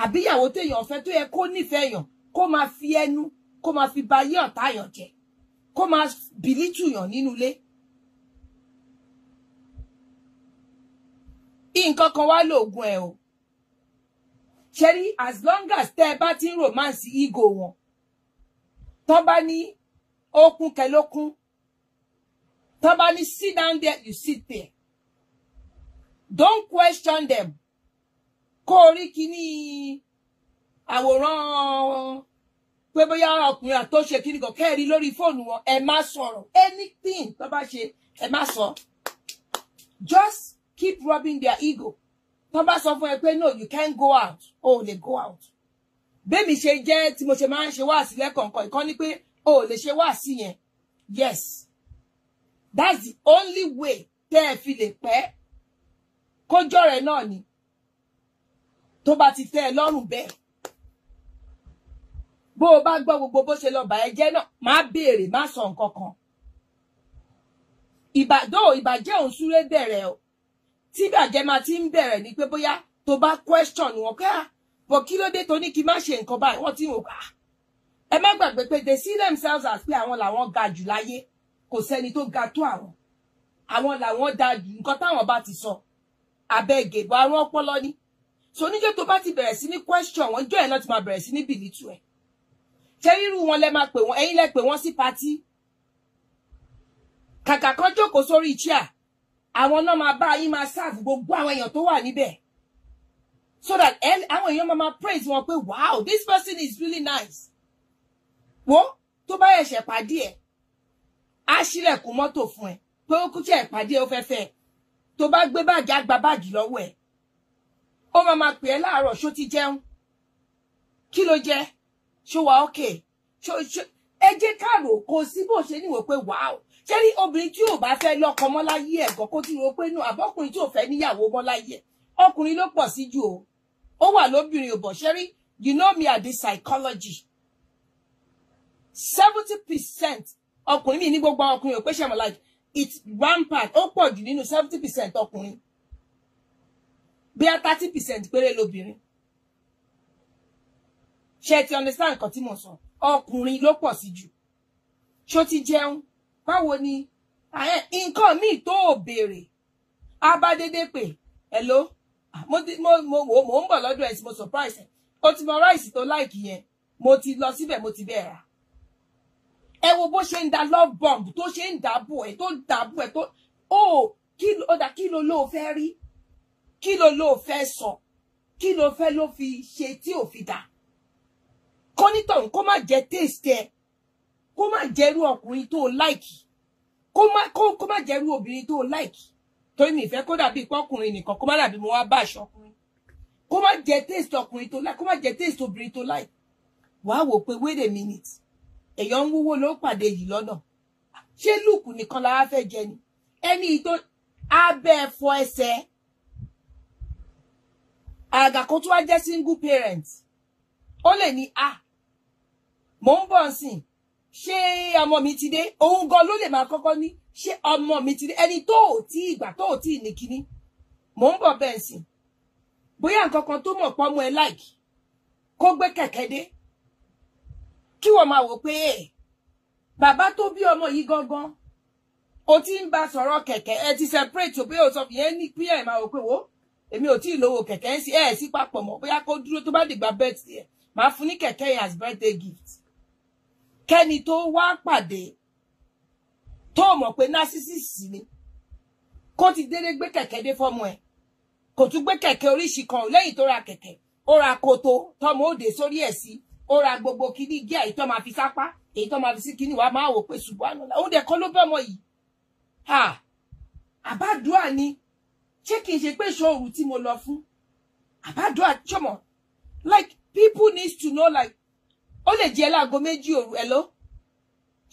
àbíyàwó téèyàn fẹ́ tó yẹ kó nífẹ̀ẹ́ yàn kó máa fi ẹnu kó máa fi ba ayé ọ̀tá yàn jẹ́ kó máa bìlítù yàn nínú ilé nǹkan kan wá lóògùn ẹ̀ o ṣẹ́rí as long as tẹ́ ẹ bá ti ń romance ego wọn tán bá ní okun kẹlókun tán bá ní sit down there you sit there don't question them kó orí kíní àwòrán pé bóyá ọkùnrin àtọ́ṣe kíní kan kẹ́ẹ̀rí lórí fóònù wọn ẹ má sọ̀rọ̀ anything tó bá ṣe ẹ má sọ just keep rubbing their ego tó bá sọ fún ẹ pé no you can't go out o lè go out bẹ́ẹ̀mi ṣe jẹ́ tí mo ṣe máa ń ṣe wáàsí lẹ́kọ̀ọ̀kan ìkan ní pé o lè ṣe wáàsí yẹn yes that's the only way tẹ́ ẹ fi lè pẹ́ kójọ́ rẹ̀ náà ni tó bá ti tẹ́ ẹ lọ́rùn bẹ́ẹ̀ bó o bá gbọ́ gbogbo bó ṣe lọ bà ẹ́ jẹ́ náà má béèrè má sọ nǹkan kan ìbàjẹ́ òun súré bẹ̀rẹ̀ o tí ìbàjẹ́ máa ti ń bẹ̀rẹ̀ ni pé bóyá tó bá question wọn pé bọ̀ kí ló dé tó ní kí má ṣe nǹkan báyìí wọ́n ti ń wò ẹ má gbàgbé pé they see themselves as pé àwọn làwọn ga jù láyé kò sẹ́ni tó ga tó àwọn làwọn da jù nǹkan táwọn bá ti sọ abẹ́gẹ̀ bọ́ àrùn ọpọlọ ni so níjọ́ tó bá ti bẹ̀rẹ̀ sí ní question wọn jọ́ ẹ̀ náà ti máa bẹ̀rẹ̀ sí ní bìlítù ẹ̀ ṣé rírú wọn lẹ máa pè wọn ẹ̀yin lẹ pè wọn sí patí kàkà kan jókòó sórí chair àwọn náà máa bá yín máa serve gbogbo àwọn èèyàn tó wà níbẹ̀ so that àwọn èèyàn máa praise wọn pé wow this person is really nice wo tó bá ẹ̀ṣẹ̀ pàdé ẹ̀ á ṣílẹ̀kùn mọ́tò fún ẹ pé ó kúṣẹ̀ ìpàdé ó fẹ́fẹ́ tó bá gbé báàgì á gba báàgì lọ́wọ́ ẹ̀ ó máa pè ẹ́ láàárọ̀ ṣó ti jẹun kí ló jẹ ṣó wà okay ẹ jẹ́ káàrò kò sí bó ṣe níwò pé wow ṣé rí obìnrin tí ò bá fẹ́ lọ́kọ mọ́ láyé ẹ̀ gan kó ti rò pé nù àbọ́kùnrin tí ò fẹ́ níyàwó mọ́ láyé ẹ̀ ọkùnrin ló pọ̀ sí jù o ó wà lóbìnrin ò bọ̀ ṣé rí you know me at this psychology 70% ọkùnrin mi ní gbogbo ọkùnrin ò pé ṣe mọ̀ like it's rampant ó pọ̀ jù nínú 70% ọkùnrin bí i 30% péré lóbìnrin ṣé ti understand nǹkan tí mo sọ ọkùnrin ló pọ̀ sí jù ṣó ti jẹun báwo ni nǹkan míì tó ò béèrè á bá dédé pé hello mo ń bọ̀ lọ́dọ̀ ẹ̀ tí mo surprise ẹ̀ ó ti mọ ráìsì tó láìkì yẹn mo ti lọ síbẹ̀ mo ti bẹ̀rẹ̀ ẹ wo bó ṣe ń da love bomb tó ṣe ń dàbò ẹ̀ tó dàbò ẹ̀ tó kí ló ló fẹ́ rí kí ló ló fẹ́ sọ kí ló fẹ́ ló fi ṣe tí ò fi dà kọ́nítọ̀hún kó má jẹ́ taste ẹ̀ kó má jẹ́rú ọkùnrin tó láìkì kó má jẹ́rú obìnrin tó láìkì torí mi ìfẹ́ kó dàbí pọ́kùnrin nìkan kó má dàbí mo wá bá aṣọ ọkùnrin kó má jẹ́ taste ọkùnrin tó like, kó má jẹ́ taste obìnrin tó like. Wàá wò pé wait a minute. Èèyàn ń wúwo ló pàdé yìí lọ́nà. Ṣé look nìkan la fẹ́ jẹ ni? Ẹni tó abẹ́ fọ ẹsẹ̀. Àgà kó tó wá jẹ́ single parent. Ó lè ní mo ń bọ̀ nsìn. Ṣé ọmọ mi ti dé? Òun gan ló lè máa kọ́kọ́ ní. Ṣé ọmọ mi ti dé? Ẹni tó tí ìgbà tó tí ní kíní. Mo ń bọ̀ bẹ́ẹ̀ nsìn. Bóyá nǹkan kan tó mọ̀ pọ́ mọ́ ẹ like. Kó gbé kẹ̀kẹ́ dé. Kí wọ́n máa wò pé bàbá tó bí ọmọ yìí gangan. O ti ń bá sọ̀rọ̀ kẹ̀kẹ́ ẹ ti separate o pé o sọ fìyẹn ní pín ẹ̀ máa wò pé wo. Èmi ò tí ì lówó kẹ̀kẹ́ sí sí papọ̀ mọ́. Bóyá kó dúró tó bá dìgbà birthday ẹ̀. Màá fún ní kẹ̀kẹ́ yẹn as birthday gift. Kẹ́ni tó wá pàdé tó mọ̀ pé narcissist ni kó ti dédé gbé kẹ̀kẹ́ dé fọ́mọ ẹ̀ kò tún gbé kẹ̀kẹ́ oríṣi kan lẹ́yìn tó ra kẹ̀kẹ́ ó ra koto tọ́mọ òde sórí ẹ̀ sí ó ra gbogbo kíní gí èyí tó máa fi sápá èyí tó máa fi sí kíní wàá máa wò pé subhanallah òun dẹ̀ kọ́ ló bẹ́ ọmọ yìí àbádùá ni ṣé kìí ṣe pé ṣòru tí mo lọ fún àbádùá ṣọmọ like people need to know like ó lè jẹ́ láago méjì òru hello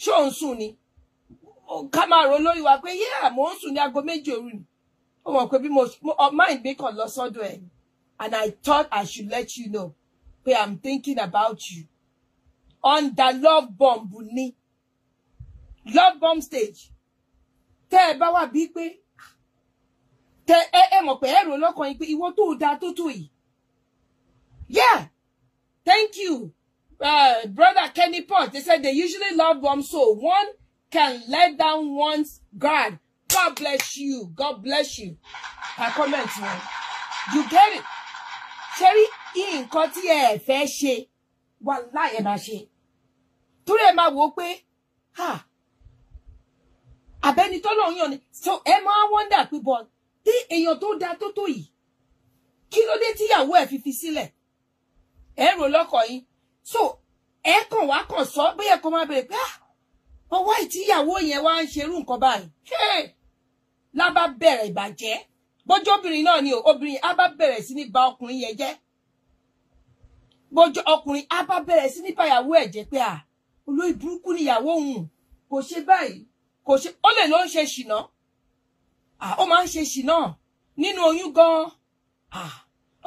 ṣé ò ń sùn ni ká máa rò lórí wa pé mo ń sùn ní aago méjì òru ni ó mọ̀ pé bí mo mind mi kàn lọ sọ́dọ̀ ẹ̀ and I thought I should let you know pé I'm thinking about you on the love bomb ni love bomb stage tẹ́ ẹ bá wà bí pé tẹ́ ẹ mọ̀ pé ẹ rò lọ́kàn yín pé ìwọ tó dáa tó tó yìí thank you. Brother Kenny Pot, they said they usually love bomb so one can let down one's guard. God bless you. God bless you. I comment one. You get it? Sherry, nǹkan tí ẹ fẹ́ ṣe, wallahi ẹ máa ṣe. Torí ẹ máa wò pé, abẹ́ni tó lọ yàn ni. So ẹ máa wonder pé but tí èèyàn tó dá tó tó yìí, kí ló dé tíyàwó ẹ fi sílẹ̀? Ẹ rò lọ́kàn yín. So ẹ kàn wá kàn sọ bóyá kó máa bẹ̀rẹ̀ pé ọwọ́ ìtìyàwó yẹn wá ń ṣerú nǹkan báyìí lábá bẹ̀rẹ̀ ìbàjẹ́ bójú obìnrin náà ni obìnrin á bá bẹ̀rẹ̀ sí ní ba ọkùnrin yẹn jẹ́ bójú ọkùnrin á bá bẹ̀rẹ̀ sí ní báyàwó ẹ̀ jẹ́ pé olórí burúkú níyàwó òun kò ṣe báyìí kò ṣe ó lè ló ń ṣe ṣìnà ó máa ń ṣe ṣìnà nínú oyún gan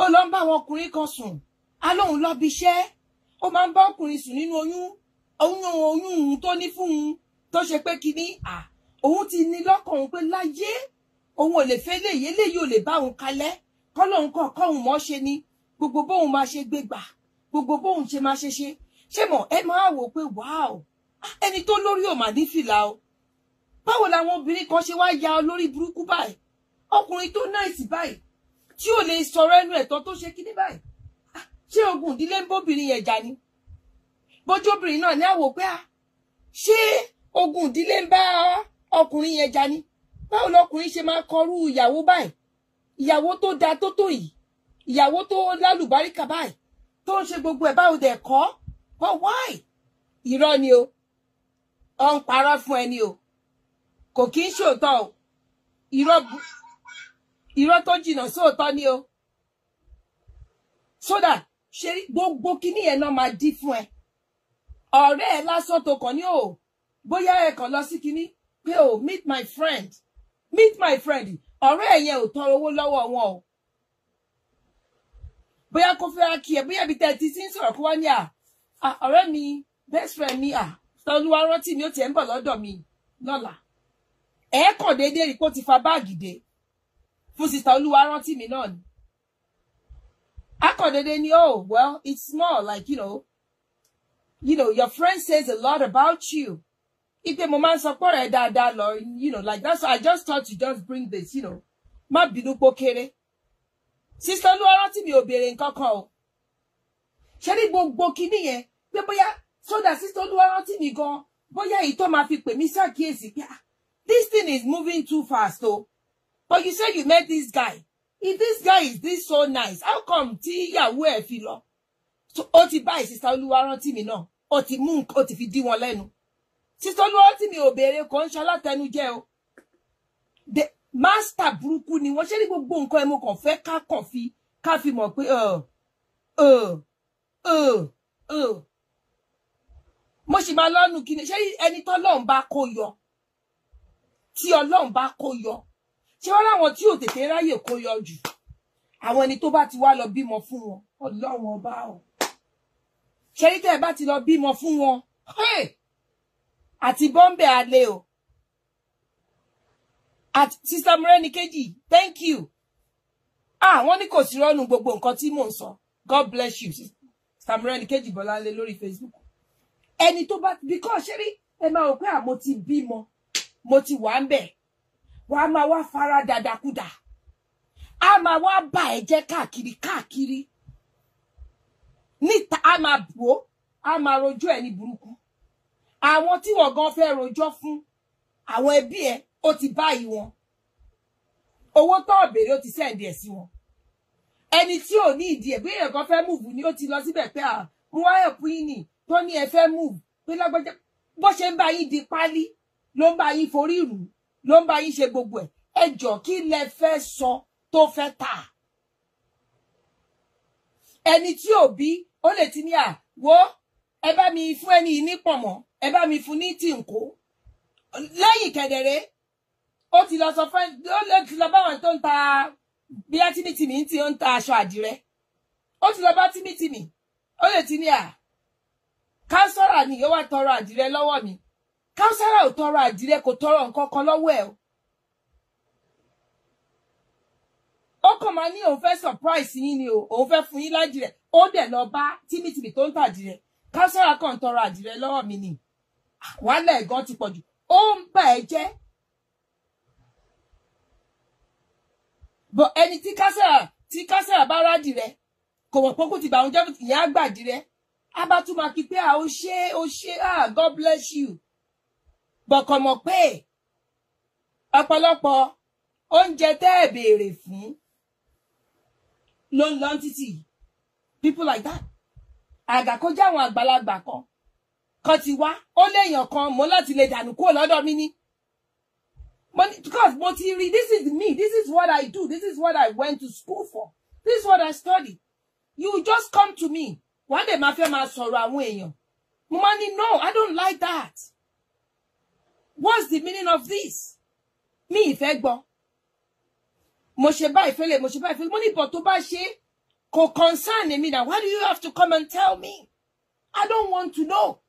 ó lọ ń bá àwọn ọkùnrin kan sùn á lóun lọ bí iṣẹ́ ó máa ń bá ọkùnrin sùn nínú oyún tó ní fún un tó ṣe pé kíní òun ti ní lọ́kàn òun pé láyé òun ò lè fẹ́ léyìí ò lè bá òun kalẹ̀ kọ́lọ́hun kọ̀ọ̀kan òun mọ́ ṣe ni gbogbo bóun máa ṣe gbégbà gbogbo bóun ṣe máa ṣe ṣé mọ̀ ẹ máa wò pé wáò ẹni tó lórí ò mà ní fìlà o báwo làwọn obìnrin kan ṣe wá ya olórí burúkú báyìí ọkùnrin tó náìsì báyìí tí ò lè sọ̀rọ̀ ẹnu ẹ̀tọ́ tó ṣe kíní báyìí ṣé ogun ìdílé ń bóbìnrin yẹn jà ni bójú obìnrin náà ní àwò pé ṣé ogun ìdílé ń bá ọkùnrin yẹn jà ni báwo lọkùnrin ṣe máa kọrú ìyàwó báyìí ìyàwó tó da tó tó yìí ìyàwó tó lálùbáríkà báyìí tó ń ṣe gbogbo ẹ̀ báwo dẹ̀ kọ́ but why irọ́ ni o ọ ń parọ́ fún ẹni o kò kí ń ṣòótọ́ o irọ́ tó jìnnà sóòótọ́ ni o so that ṣe gbogbo kíní yẹn náà máa dí fún ẹ ọ̀rẹ́ ẹ lásán tó kàn ní o bóyá ẹ kàn lọ sí kíní pé o meet my friend ọ̀rẹ́ ẹ yẹn ò tọrọ owó lọ́wọ́ wọn o bóyá kó fẹ́ kí ẹ bóyá ibi tẹ́ ti ń sọ̀rọ̀ kó wá ní ọ̀rẹ́ mi best friend mi Olúwa rántí mi ó tiẹ̀ ń bọ̀ lọ́dọ̀ mi lọ́la ẹ kàn déédéé rí pé ó ti fa báàgì dé fún sista Olúwa rántí mi náà ni akọ̀dédé ni well it's more like you know your friend says a lot about you ipe mo máa ń sọ pọ̀ rẹ̀ dáadáa lọ like that's why I just thought to just bring this má bínú pó kéré sista Olúwa rántí mi ò béèrè nǹkan kan o ṣé ní gbogbo kíní yẹn pé bóyá sódà sista Olúwa rántí mi gan bóyá èyí tó máa fi pè mí ṣàkíyèsí pé this thing is moving too fast o but you said you met this guy. If this guy is this so nice, how come tí ìyàwó ẹ̀ fi lọ? So ó ti bá Sister Olúwa rántí mi náà, ó ti mú ó ti fi dí wọn lẹ́nu. Sister Olúwa rántí mi ò béèrè kò ń ṣalátẹnujẹ o. The master burúkú ni wọ́n ṣe ní gbogbo nǹkan ẹ mo kàn fẹ́ ká kàn fi ká fi mọ̀ pé mo sì máa lọ́nu kí ni ṣé ẹni tọ́lọ́run bá kó yọ tí Ọlọ́run bá kó yọ ṣé wọ́n láwọn tí ò tètè ráyè kó yọ jù àwọn ẹni tó bá ti wá lọ bímọ fún wọn Ọlọ́run ọba o ṣé rí tẹ́ ẹ bá ti lọ bímọ fún wọn àti bọ́m̀bẹ̀ alẹ́ o àti Sister Morenikeji thank you wọ́n ní kò sí rọ́nu gbogbo nǹkan tí mò ń sọ God bless you Sister Morenikeji Bọ́láńlé lórí Facebook ẹni tó bá because ṣe rí ẹ máa rò pé mo ti bímọ mo ti wà ń bẹ̀ wàá máa wá fara dàdàkúdà a máa wá bà ẹ́ jẹ́ káàkiri níta a máa bò ó a máa rojọ́ ẹ ní burúkú àwọn tí wọ́n gan fẹ́ rojọ́ fún àwọn ẹbí ẹ ó ti báyìí wọn owó tó béèrè ó ti sẹ́ǹdì ẹ̀ sí wọn ẹni tí ò ní ìdí ẹ̀ bí èèyàn kan fẹ́ múùfù ni ó ti lọ síbẹ̀ pé mo wá ẹ̀pù yín nì tó ní ẹ fẹ́ múùfù pé lágbájá bó ṣe ń bá yín di pálí ló ń bá yín forí rù ló ń bá yín ṣe gbogbo ẹ̀ ẹ jọ̀ọ́ kí lẹ fẹ́ sọ tó fẹ́ tà ẹni tí ò bí ó lè ti ní wo ẹ bá mi fún ẹni ní pọ̀mọ́ ẹ bá mi fún ní tìǹkó lẹ́yìn kedere ó ti lọ sọ fún ó lè ti lọ báwọn tó ń ta bí á tìmítìmí tí ó ń ta aṣọ àdìrẹ ó ti lọ bá tìmítìmí ó lè ti ní kánsọ́rà ni ó wá tọrọ àdìrẹ lọ́wọ́ mi kánsọ́rà ò tọrọ àdìrẹ kò tọrọ nǹkan kan lọ́wọ́ ẹ̀ ó kàn máa ní òun fẹ́ surprise yín ni òun fẹ́ fún yín ládìrẹ ó dẹ̀ lọ bá tìmítìmí tó ń ta àdìrẹ kánsọ́rà kan tọrọ àdìrẹ lọ́wọ́ mi ni wàhálà ẹ̀gán ti pọ̀jù ó ń bà ẹ́ jẹ́ bọ̀ ẹni tí kásẹ̀rà bá rádìrẹ kò mọ̀ pé kò ti bà òun jẹ́ ìyá àgbàdìrẹ a bá tún máa kí pé ó ṣe God bless you bọ̀ kò mọ̀ pé ọ̀pọ̀lọpọ̀ oúnjẹ tẹ́ ẹ̀ béèrè fún ló ń lọ títì people like that àgàkójá àwọn àgbàlagbà kan ti wá ó léèyàn kan mo láti lè dànù kúrò lọ́dọ̀ mi ní because mo ti rí this is me this is what I do this is what I went to school for this is what I study you just come to me one day máa fẹ́ máa sọ̀rọ̀ àwọn èèyàn mo máa ní no I don't like that what's the meaning of this mi ìfẹ́ gbọ́ mo ṣe báyìí fẹ́lẹ̀ mo ní bọ̀ tó bá ṣe kò concern me now why do you have to come and tell me I don't want to know.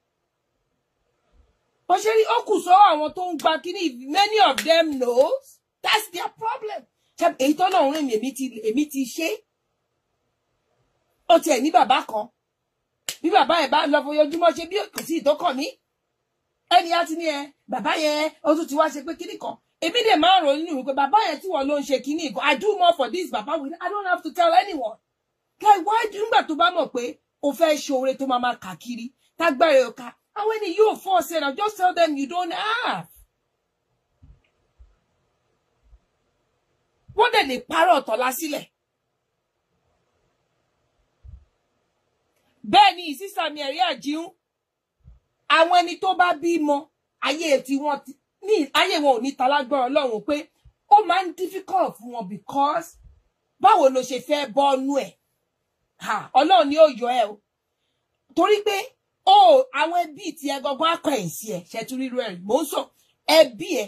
But ṣe rí ó kù sọ́wọ́ àwọn tó ń gba kíní many of them knows that's their problem. Ṣé èyí tó lọ́run rìn èmi ti ṣe ó tiẹ̀ ní bàbá kan bí bàbá ẹ̀ bá lọ fojoojúmọ́ ṣe bí kò sí ìtókàn mi ẹni á ti ní bàbá yẹn ó tún ti wá ṣe pé kíní kan èmi dẹ̀ máa ń rò nínú wípé bàbá yẹn tí wọ́n ló ń ṣe kíní kan I do more for this bàbá with I don't have to tell anyone like why nígbà tó bá mọ̀ pé o fẹ́ ṣoore tó máa kà kiri tágbára ẹ̀ ká and when you force it, I'll just tell them you don't have. Wọ́n dẹ̀ lè parọ́ ọ̀tọ̀lá sílẹ̀. Bẹ́ẹ̀ ni sísá mi ẹ̀rí àjíhún. Àwọn ẹni tó bá bímọ, ayé wọn ò ní talágbára Ọlọ́run pé ó máa ń difficult fún wọn because báwo ló ṣe fẹ́ bọ́nú ẹ̀. Ọlọ́run ni ó yọ ẹ́ o. Torí pé àwọn ẹbí tí ẹ gangan akọ̀yìn sí ẹ ṣètú rírú ẹ mò ń sọ ẹbí ẹ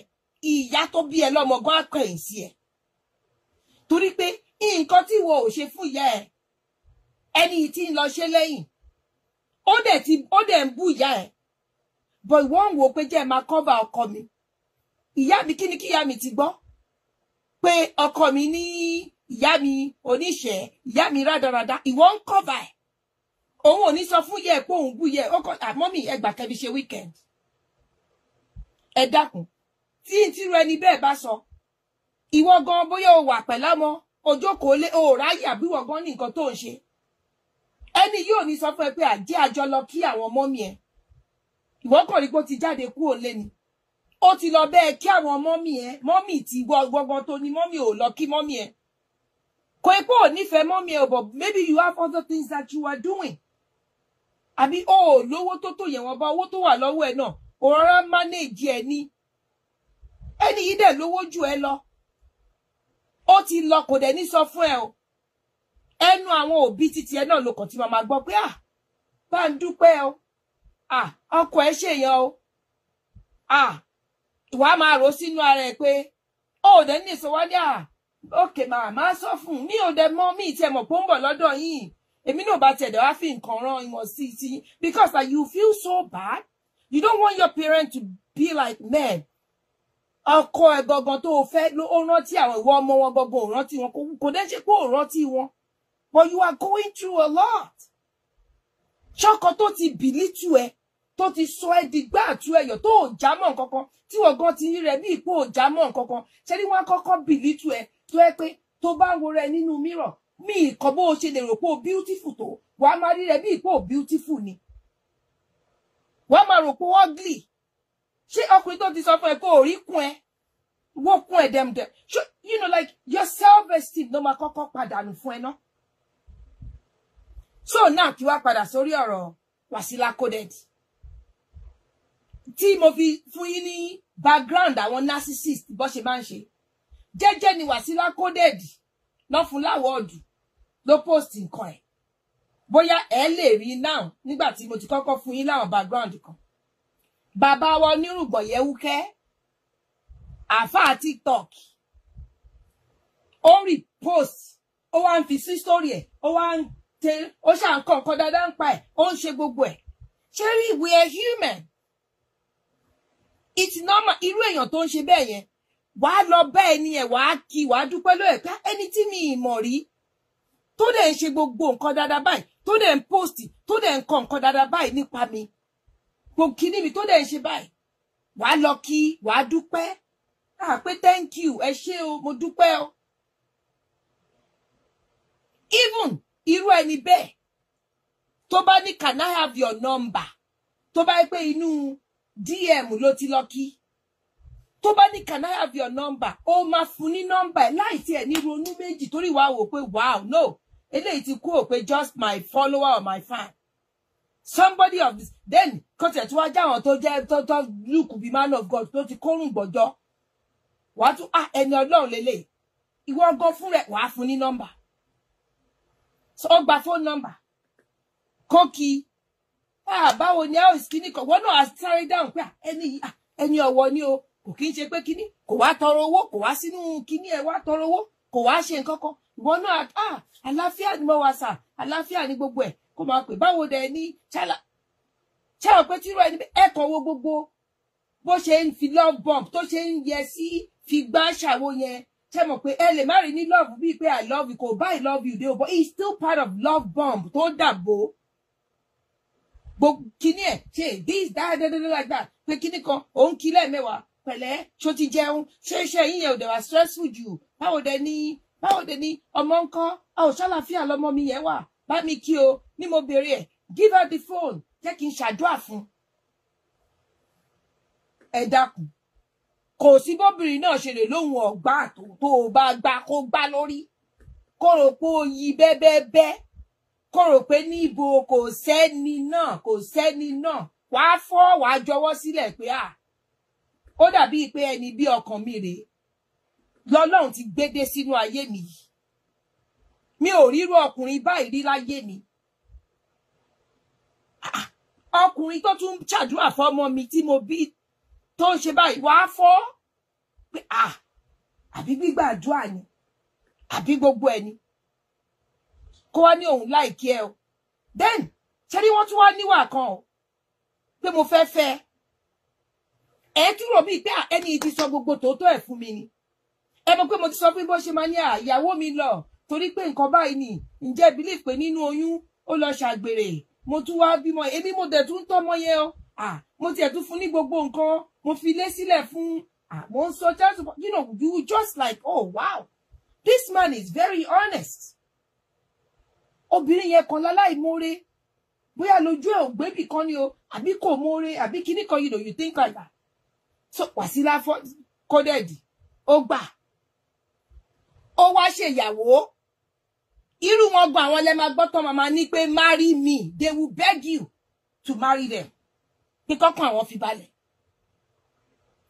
ìyá tó bí ẹ lọ́mọ gan akọ̀yìn sí ẹ torí pé nǹkan tí wo ò ṣe fún ìyá ẹ ẹni tí ń lọ ṣe lẹ́yìn ó dẹ̀ ń bú ìyá ẹ but ìwọ ń wò pé jẹ́ máa cover ọkọ mi ìyá mi kí ni kí ìyá mi ti gbọ́ pé ọkọ mi ní ìyá mi oníṣẹ́ ìyá mi rádaràda ìwọ ń cover ẹ òun ò ní sọ fún yẹ pé òun bú yẹ ọkọ àmọ́mì ẹgbà kẹbi ṣe weekend ẹ dákun tí irú ẹni bẹ́ẹ̀ bá sọ ìwọ gan bóyá o wà pẹ̀lámọ́ ojókòó lé o ráyè àbí ìwọ gan ní nǹkan tó ń ṣe ẹni yóò ní sọ fún ẹ pé àjẹ́ àjọ lọ kí àwọn mọ́mì ẹ ìwọ kàn rí pé ó ti jáde kúrò lé ni ó ti lọ bẹ́ẹ̀ kí àwọn mọ́mì ẹ mọ́mì tí gbọ́ngbọ́n tó ní mọ́mì ò lọ kí mọ́mì ẹ kò ipò ò nífẹ̀ẹ́ mọ́mì ẹ but maybe you have other things that you are doing. Àbí lówó tó yẹn wọ́n bá owó tó wà lọ́wọ́ ẹ̀ náà ò rárá manage ẹ̀ ní ẹni yìí dẹ̀ lówó jù ẹ lọ ó ti lọ kò dẹ̀ ní sọ fún ẹ o ẹnu àwọn òbí títí ẹ náà ló kàn tí màmá gbọ́ pé bá ń dúpẹ́ o ọkọ ẹ ṣèyàn o wàá máa rò sínú ara ẹ pé ó dẹ ní ìsọwádìí òkè màmá sọ fún mi ò dẹ mọ mi tiẹ̀ mọ̀ pé ó ń bọ̀ lọ́dọ̀ yìí èmi náà bá tiẹ̀ dẹ̀ wá fi nǹkan rán ìwọ̀n sí because like you feel so bad you don't want your parents to be like men ọkọ ẹ gangan tó fẹ́ ó rántí àwọn ìwọ ọmọ wọn gangan ò rántí wọn kò dẹ́ ṣe pé ò rántí wọn but you are going through a lot ṣọkọ tó ti bìlítù ẹ tó ti sọ ẹ di gbá àtú ẹyọ tó ò já mọ́ nǹkan kan tí wọ́n gan ti rí rẹ bí ipò ò já mọ́ nǹkan kan ṣe ni wọ́n kọ́kọ́ bìlítù ẹ tó ẹ pé tó bá ń wo rẹ nínú mirror mi ìkọ bó o ṣe lè rò pé o beautiful tó wàá máa rí rẹ bí ipò ò beautiful ni wàá máa rò pé ugly ṣé ọkùnrin tó ti sọ fún ẹ pé orí kún ẹ wọ́n kún ẹ dẹ́mdẹ́ you know like your self-esteem ló máa kọ́kọ́ pàdánù fún ẹ náà. So now kí wá padà sórí ọ̀rọ̀ Wasila Coded tí mo fi fún yín ní background àwọn narcissist bó ṣe máa ń ṣe jẹ́jẹ́ ni Wasila Coded lọ fún láwọ́ọ̀dù ló post nǹkan ẹ̀ bóyá ẹ lè rí now nígbà tí mo ti kọ́kọ́ fún yín láwọn background kan bàbá wa onírùgbọ̀n Yewuke àfáà TikTok ó repost ó wá ń fi sí story ẹ̀ ó wá ń ó ṣà ń kọ́ nǹkan dáadáa ń pa ẹ̀ ó ń ṣe gbogbo ẹ̀ ṣé rí we are human it's normal irú èèyàn tó ń ṣe bẹ́ẹ̀ yẹn wàá lọ bá ẹni ẹ̀ wàá kí wàá dúpẹ́ lóye pé ẹni tí mi ì mọ̀ rí tó dẹ̀ ń ṣe gbogbo nǹkan dáadáa báyìí tó dẹ̀ ń post tó dẹ̀ ń kọ́ nǹkan dáadáa báyìí nípa mi gbogbo kíní mi tó dẹ̀ ń ṣe báyìí wàá lọ kí wàá dúpẹ́ pé thank you ẹ ṣé o mo dúpẹ́ o even irú ẹni bẹ́ẹ̀ tó bá ní can I have your number tó bá pé inú DM ló ti lọ kí tó bá ní can I have your number ó máa fún ní nọ́mbà ẹ̀ láì tiẹ̀ ní ronú méjì torí wàá wò pé wow no eléyìí ti kú ò pé just my follower or my fan somebody of this then kọ́tẹ̀ tí wọ́n jáwọn tó jẹ́ tó look be man of God tó ti kórùn gbọ́jọ́ wàá tún ẹni Ọlọ́run lélẹ̀ ìwọ gan fún rẹ̀ wàá fún ní nọ́mbà. So ó gba phone number kókì báwo ni ẹ ò sí kíní kan wọn náà sáré dáhùn pé ẹni ọ̀wọ̀ ni o kò kí ń ṣe pé kíní kò wá tọrọ owó kò wá sínú kíní ẹ wá tọrọ owó kò wá ṣe nǹkan kan wọn náà àlàáfíà ni mo wà sà àlàáfíà ni gbogbo ẹ kó máa pè báwo dẹ ní ṣáà pé tírú ẹni ẹ kàn wo gbogbo bó ṣe ń fi love bomb tó ṣe ń yẹ sí fi gbá ṣàwo yẹn ṣe mọ̀ pé ẹ lè má rí ní love bíi pé I love you kò bá I love you dé o but it's still part of love bomb tó dàbò gbogbo kíní ẹ̀ ṣe this that like that pé kíní kan òun kí lẹ́ẹ̀mẹ́wàá pẹ̀lẹ́ ṣó ti jẹun ṣé iṣẹ́ yín yẹn ò dẹ̀ wá stressful jù báwo dẹ̀ ni ọmọ ńkọ́ ṣàlàáfíà lọmọ mi yẹn wà bá mi kí o ní mo béèrè ẹ̀ give her the phone jẹ́ kí n ṣàdúrà fún ẹ dákun kò sí bóbìnrin náà ṣe lè lóhun ọ̀gbá tó o bá gbá kó gbá lórí kó rò pé ó yí bẹ́ẹ̀bẹ́ẹ́bẹ́ kó rò pé níbo kò sẹ́ni náà wàá fọ́ wàá jọwọ́ sílẹ̀ pé ó dàbí pé ẹni bí ọkàn mi rèé lọ́lọ́run ti gbédé sínú ayé mi yìí mi ò ríru ọkùnrin báyìí rí láyé mi ọkùnrin tó tún ṣàdúrà fọ́mọ mi tí mo bí tó ń ṣe báyìí wàá fọ́ pé àbí gbígbàdúrà ni àbí gbogbo ẹni kó wá ní òun láìkí ẹ o then ṣe ni wọ́n tún wá níwà kan o pé mo fẹ́ ẹ tún rò bíi pé ẹni ti sọ gbogbo tòótọ́ ẹ̀ fún mi ni ẹ mọ̀ pé mo ti sọ fún bó ṣe máa ní ìyàwó mi lọ torí pé nǹkan báyìí ni ǹjẹ́ believe pé nínú oyún ó lọ ṣàgbèrè mo tún wá bímọ èmi mo dẹ̀ tún tọ́mọ yẹn o mo tiẹ̀ tún fún ní gbogbo nǹkan mo fi lé sílẹ̀ fún mo ń sọ just you know you just like oh wow this man is very honest obìnrin yẹn kan láláìmoore bóyá lójú ẹ̀ ò gbébì kan ni o àbí kò moore àbí kíní kan you know you think like that so Wasila Coded ó gbà ó wá ṣèyàwó irú wọn gbọ́ àwọn lẹ máa gbọ́ tán màmá ní pé marry me they will beg you to marry them pé kọ́kàn àwọn fi balẹ̀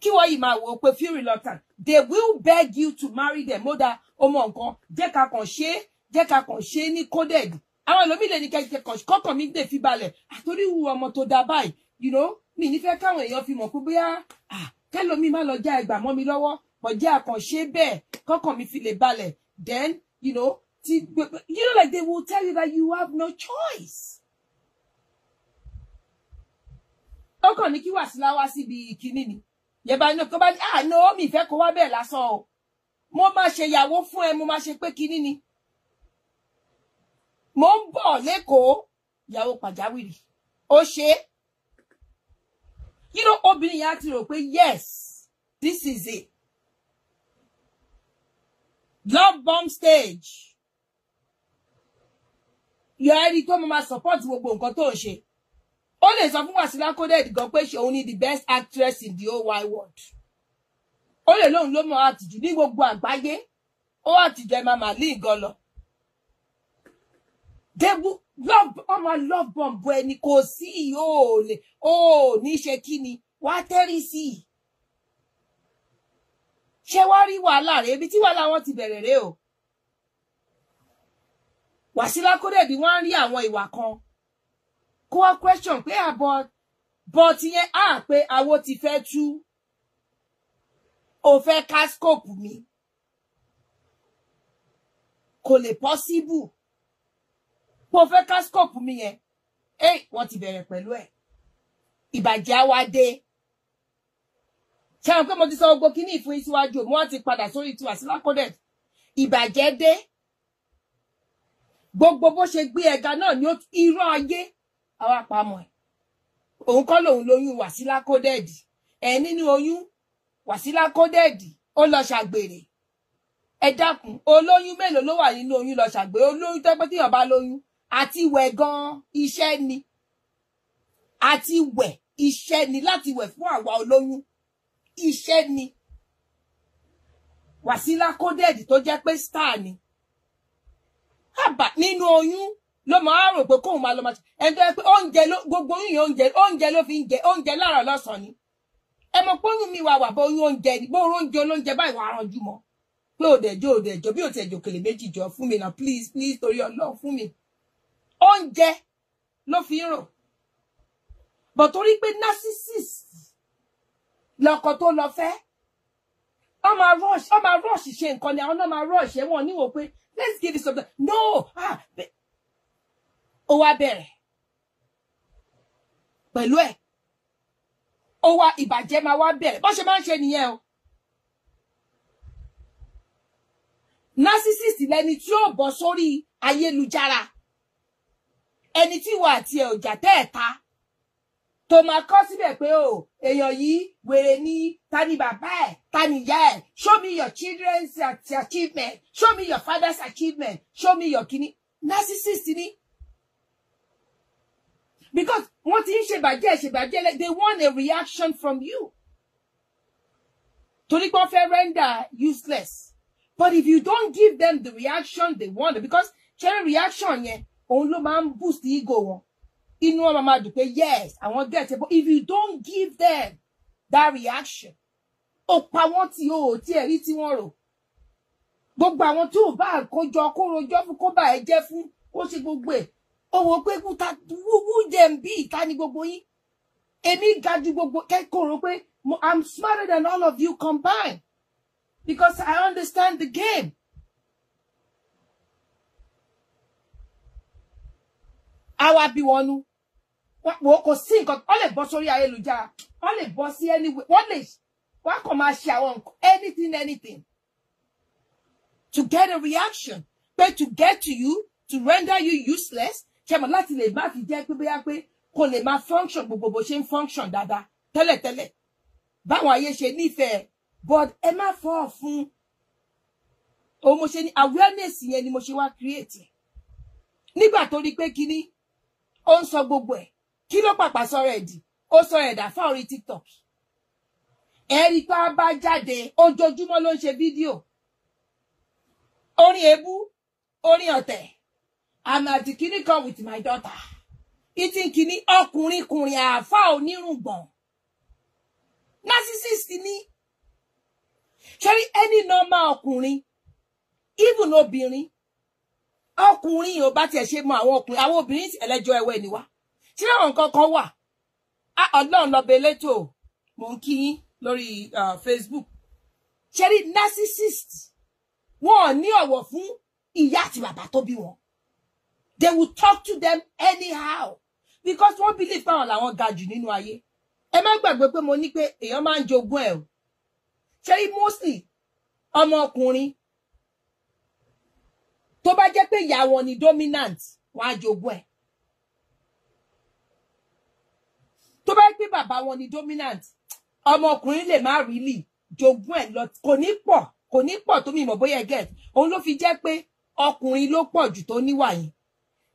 kí wọ́n yìí máa wò pé feel reluctant they will beg you to marry them ó dá ọmọ nǹkan jẹ́ ká kàn ṣe jẹ́ ká kàn ṣe ní coded àwọn ẹlòmíì lè ní kẹ́kẹ́ kọ́kàn mi dé fi balẹ̀ àtòrí wu ọmọ tó dá báyìí you know mi ní fẹ́ káwọn èèyàn fi mọ̀ pé bóyá kẹ́lòmíì má lọ já ẹgbà mọ́ mi lọ́wọ́ kò jẹ́ àkànṣe bẹ́ẹ̀ kọ́kàn mi fi lè balẹ̀ then you know like they will tell you that you have no choice. Ọkàn ní kí Wàsílà wá síbi ìkíní ni yẹba ní kó bá ní no mi fẹ́ kó wá bẹ́ẹ̀ lásán o mo máa ṣe ìyàwó fún ẹ mo máa ṣe pé kíní ni mo ń bọ̀ lẹ́kọ̀ọ́ ìyàwó pàjáwìrì ó ṣe obìnrin yẹn á ti rò pé yes this is it love bomb stage yọ ẹni tó máa support gbogbo nǹkan tó ń ṣe ó lè sọ fún Wàsílà coded gan pé òun ni the best actress in the whole wide world ó lè lóun ló mọ àtìjú ní gbogbo àgbáyé ó àtìjú ẹ máa lé ìgan lọ love bomb ẹni kò sí ó ní ṣe kí ni wá tẹ́rí sí i ṣé wá rí wàhálà rẹ̀ ibi tí wàhálà wọn ti bẹ̀rẹ̀ rẹ̀ o Wàsílà coded wọ́n rí àwọn ìwà kan kó wá question pé but yẹn pé àwo ti fẹ́ tú ó fẹ́ ká scope mi kò lè possible kó fẹ́ ká scope mi yẹn wọ́n ti bẹ̀rẹ̀ pẹ̀lú ẹ̀ ìbàjẹ́ á wá dé ṣé àwọn pé mo ti sọ gbogbo kíní ìfún ìsíwájú mo wá ti padà sórí tí Wàsílà coded ìbàjẹ́ dé gbogbo bó ṣe gbé ẹ̀ga náà ní irọ́ ayé àwa pamọ́ ẹ̀ òun kọ́ lòun lóyún Wàsílà coded nínú oyún Wàsílà coded ó lọ ṣàgbèrè ẹ dákun olóyún mélòó ló wà nínú oyún lọ ṣàgbèrè olóyún tó pé tíyàn bá lóyún àti wẹ̀ gan iṣẹ́ ni àti wẹ̀ iṣẹ́ ni láti wẹ̀ fún àwa olóyún iṣẹ́ ni Wàsílà coded tó jẹ́ pé star ni nínú oyún ló máa rò pé kóun máa lọ máa ẹni tó yẹ pé oúnjẹ ló gbogbo oyún oúnjẹ ló fi ń jẹ oúnjẹ láàárọ̀ lọ́sàn-án ni ẹ mọ̀ pé oyún mi wà bó oyún oúnjẹ ni bó oúnjẹ olóúnjẹ báyìí wà á ranjú mọ́ pé òdẹjọ bí òtí ẹjọ kèlè méjì jọ fún mi náà please torí Ọlọ́run fún mi oúnjẹ ló fi ń rò bọ̀ torí pé narcissist lọkọ tó lọ fẹ́ ọ máa rush ṣe nǹkan ni àwọn náà máa rush ẹ wọn níwò pé let's give it something no ó wá bẹ̀rẹ̀ pẹ̀lú ẹ̀ ó wá ìbàjẹ́ máa wá bẹ̀rẹ̀ bó ṣe máa ń ṣe nìyẹn o narcissist lẹni tí ó bọ́ sórí ayélujára ẹni tí wà àti ẹ̀ ọjà tẹ́ẹ̀ta tó máa kọ́ síbẹ̀ pé o èèyàn yìí wèrè ní ta ni bàbá ẹ̀ ta ni ìyá ẹ̀ show me your children's achievement show me your father's achievement show me your kini narcissist ni because wọ́n ti ń ṣèbàjẹ́ they want a reaction from you torí pé wọ́n fẹ́ render useless but if you don't give them the reaction they want because ṣe reaction yẹn òun ló máa ń boost ego wọn inú wọn máa dùn pé yes àwọn get it but if you don't give them that reaction ó pa wọ́n tí ó tí ẹ̀ rí tí wọ́n rò gbogbo àwọn tí ò bá kójọ kó rojọ́ fún kó bá ẹ jẹ́ fún ó ṣe gbogbo ẹ̀ ó wò pé kúta wúwú jẹ́ ń bí ìta ní gbogbo yín èmi ga ju gbogbo kẹ́kọ̀ọ́ rò pé I'm smarter than all of you combined because I understand the game. Àwa bí wọn nu wọ́n kò sí nǹkan wọ́n lè bọ́ sórí ayélujára wọ́n lè bọ́ sí anywhere wọ́n kàn máa ṣe àwọn anything to get a reaction but to get to you to render you useless ṣe mọ̀ láti lè má fi jẹ́ pé bóyá pé kò lè máa function gbogbo bó ṣe ń function dáadáa tẹ́lẹ̀tẹ́lẹ̀ báwọn ayé ṣe nífẹ̀ẹ́ but ẹ má fọ́ fún òun mo ṣe ní awareness yẹn ni mo ṣe wá create nígbà tó rí pé kíní ó ń sọ gbogbo ẹ̀ kí ló pàpà sọ̀rọ̀ ẹ̀ dì ó sọ̀rọ̀ ẹ̀dá fáwọn orí TikTok ẹ̀rí tó bá jáde ojoojúmọ́ ló ń ṣe fídíò orin èébú orin ọ̀tẹ̀ I'm at the kíní kan with my daughter eating kíní ọkùnrin àáfà onírùngbọ̀n narcissist ni ṣẹ́rí any normal ọkùnrin even obìnrin ọkùnrin ò bá tiẹ̀ ṣe mọ àwọn obìnrin ẹlẹ́jọ́ ẹwẹ́ ni wá tí àwọn nǹkan kan wà Ọlọ́run lọ bẹ létò mò ń kí yín lórí Facebook ṣẹ́rí narcissist wọn ò ní ọ̀wọ̀ fún ìyá àti bàbá tó bí wọn they will talk to them anyhow because wọ́n believe pé àwọn làwọn ga jù nínú ayé ẹ má gbàgbé pé mo ní pé èèyàn máa ń jogún ẹ̀ o ṣẹ́rí mostly ọmọkùnrin tó bá jẹ́ pé ìyá wọn ni dominant wọ́n á jogún ẹ̀ tó bá jẹ́ pé bàbá wọn ni dominant ọmọkùnrin lè má really jogún ẹ̀ lọ kò ní pọ̀ tó mi mọ̀ bóyá get òun ló fi jẹ́ pé ọkùnrin ló pọ̀ jù tó níwà yẹn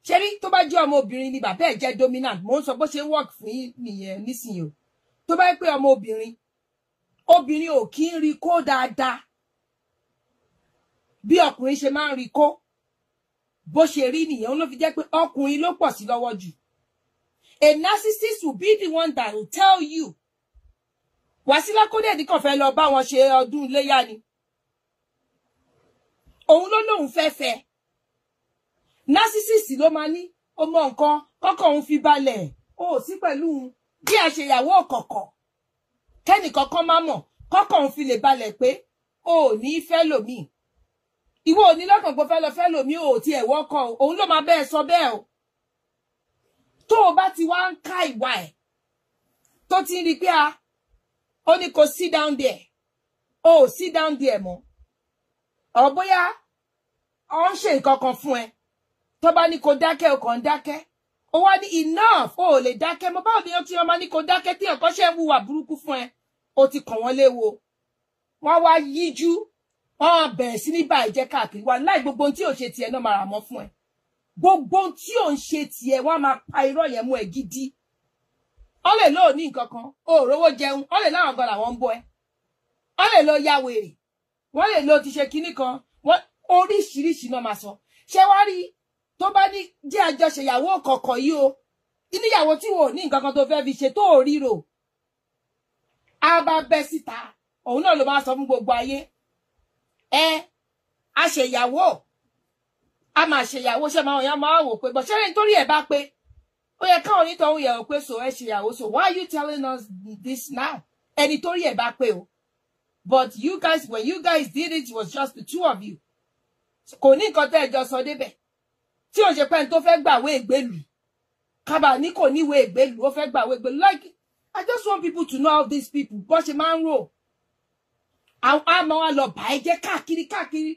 ṣẹ́rí tó bá jẹ́ ọmọbìnrin ni bàbá ẹ̀ jẹ́ dominant mo ń sọ bó ṣe ń work fún yín nìyẹn nísìnyí o tó bá jẹ́ pé ọmọbìnrin ò kí ń rí kó dáadáa bí ọkùnrin ṣe máa ń rí kó bó ṣe rí nìyẹn òun ló fi jẹ́ pé ọkùnrin ló pọ̀ sí lọ́wọ́ jù a narcissist will be the one that will tell you Wàsílà Kódèdí kàn fẹ́ lọ bá wọn ṣe ọdún iléyá ni òun ló lóun fẹ́ narcissist ló máa ní ó mọ nǹkan kọ́kọ́ òun fi balẹ̀ ó sí pẹ̀lú bí a ṣe ìyàwó ọ̀kọ̀ọ̀kọ̀ kẹ́nìkankan má mọ̀ kọ́kọ́ òun fi lè balẹ̀ pé ó ní fẹ́ lòmíì ìwọ ò ní lọ́kàn pé fẹ́ lọ fẹ́ lòmíì ò ti ẹ̀wọ́ kọ́ òun ló máa bẹ́ẹ̀ sọ bẹ́ẹ̀ o tó o bá ti wá ń ká ìwà ẹ̀ tó ti ń rí pé ó ní kó sit down there ó sit down there mọ́ ọ̀ bóyá ó ń ṣe nǹkan kan fún ẹ tó bá ní kó dákẹ́ o kàn dákẹ́ ó wá ní enough ó lè dákẹ́ mo báwo ni ó ti ọmọ ní kó dákẹ́ tí ọ̀kan ṣe ń hùwà burúkú fún ẹ ó ti kàn wọ́n léwo wọ́n wá yíjú wọ́n bẹ̀rẹ̀ sí ní báyìí jẹ́ káàkiri wà láì gbogbo ohun tí ò ṣe tiẹ̀ náà máa rà mọ́ fún ẹ gbogbo ohun tí ò ń ṣe tiẹ̀ wọ́n máa pa irọ́ yẹn mú ẹ gidi ó lè lóò ní nǹkan kan ó rówó jẹun ó lè láwọn gan làwọn ń bọ́ ẹ ó lè lọ ya wèrè wọ́n lè lo ti ṣe kinní kan oríṣiríṣi náà máa sọ ṣé wá rí tó bá ní jẹ́ àjọṣeyàwó kọ̀ọ̀kan yìí o níyàwó tí wò ní nǹkan kan tó fẹ́ fi ṣe tó ríro a bá bẹ́ síta òun náà ló máa sọ fún gbogbo ayé a ṣèyàwó a máa ṣèyàwó ṣe máa yàn máa wò pé bọ̀ ṣé nítorí ẹ̀ bá pé ó yẹ káwọn onítọ̀hún yẹ̀ wò pé so ẹ ṣèyàwó so why are you telling us this now ẹni torí ẹ̀ bá pé o but you guys when you guys did it was just the two of you kò ní nǹkan tẹ́ ẹ jọ sọ débẹ̀ tí ò ṣe pé ẹni tó fẹ́ gbàwé ìgbélú kábà ní kò níwé ìgbélú ó fẹ́ gbàwé ìgbélú like I just want people to know how these people bó ṣe máa ń rò àwọn àmọ́ wa lọ bá ẹ jẹ́ káàkiri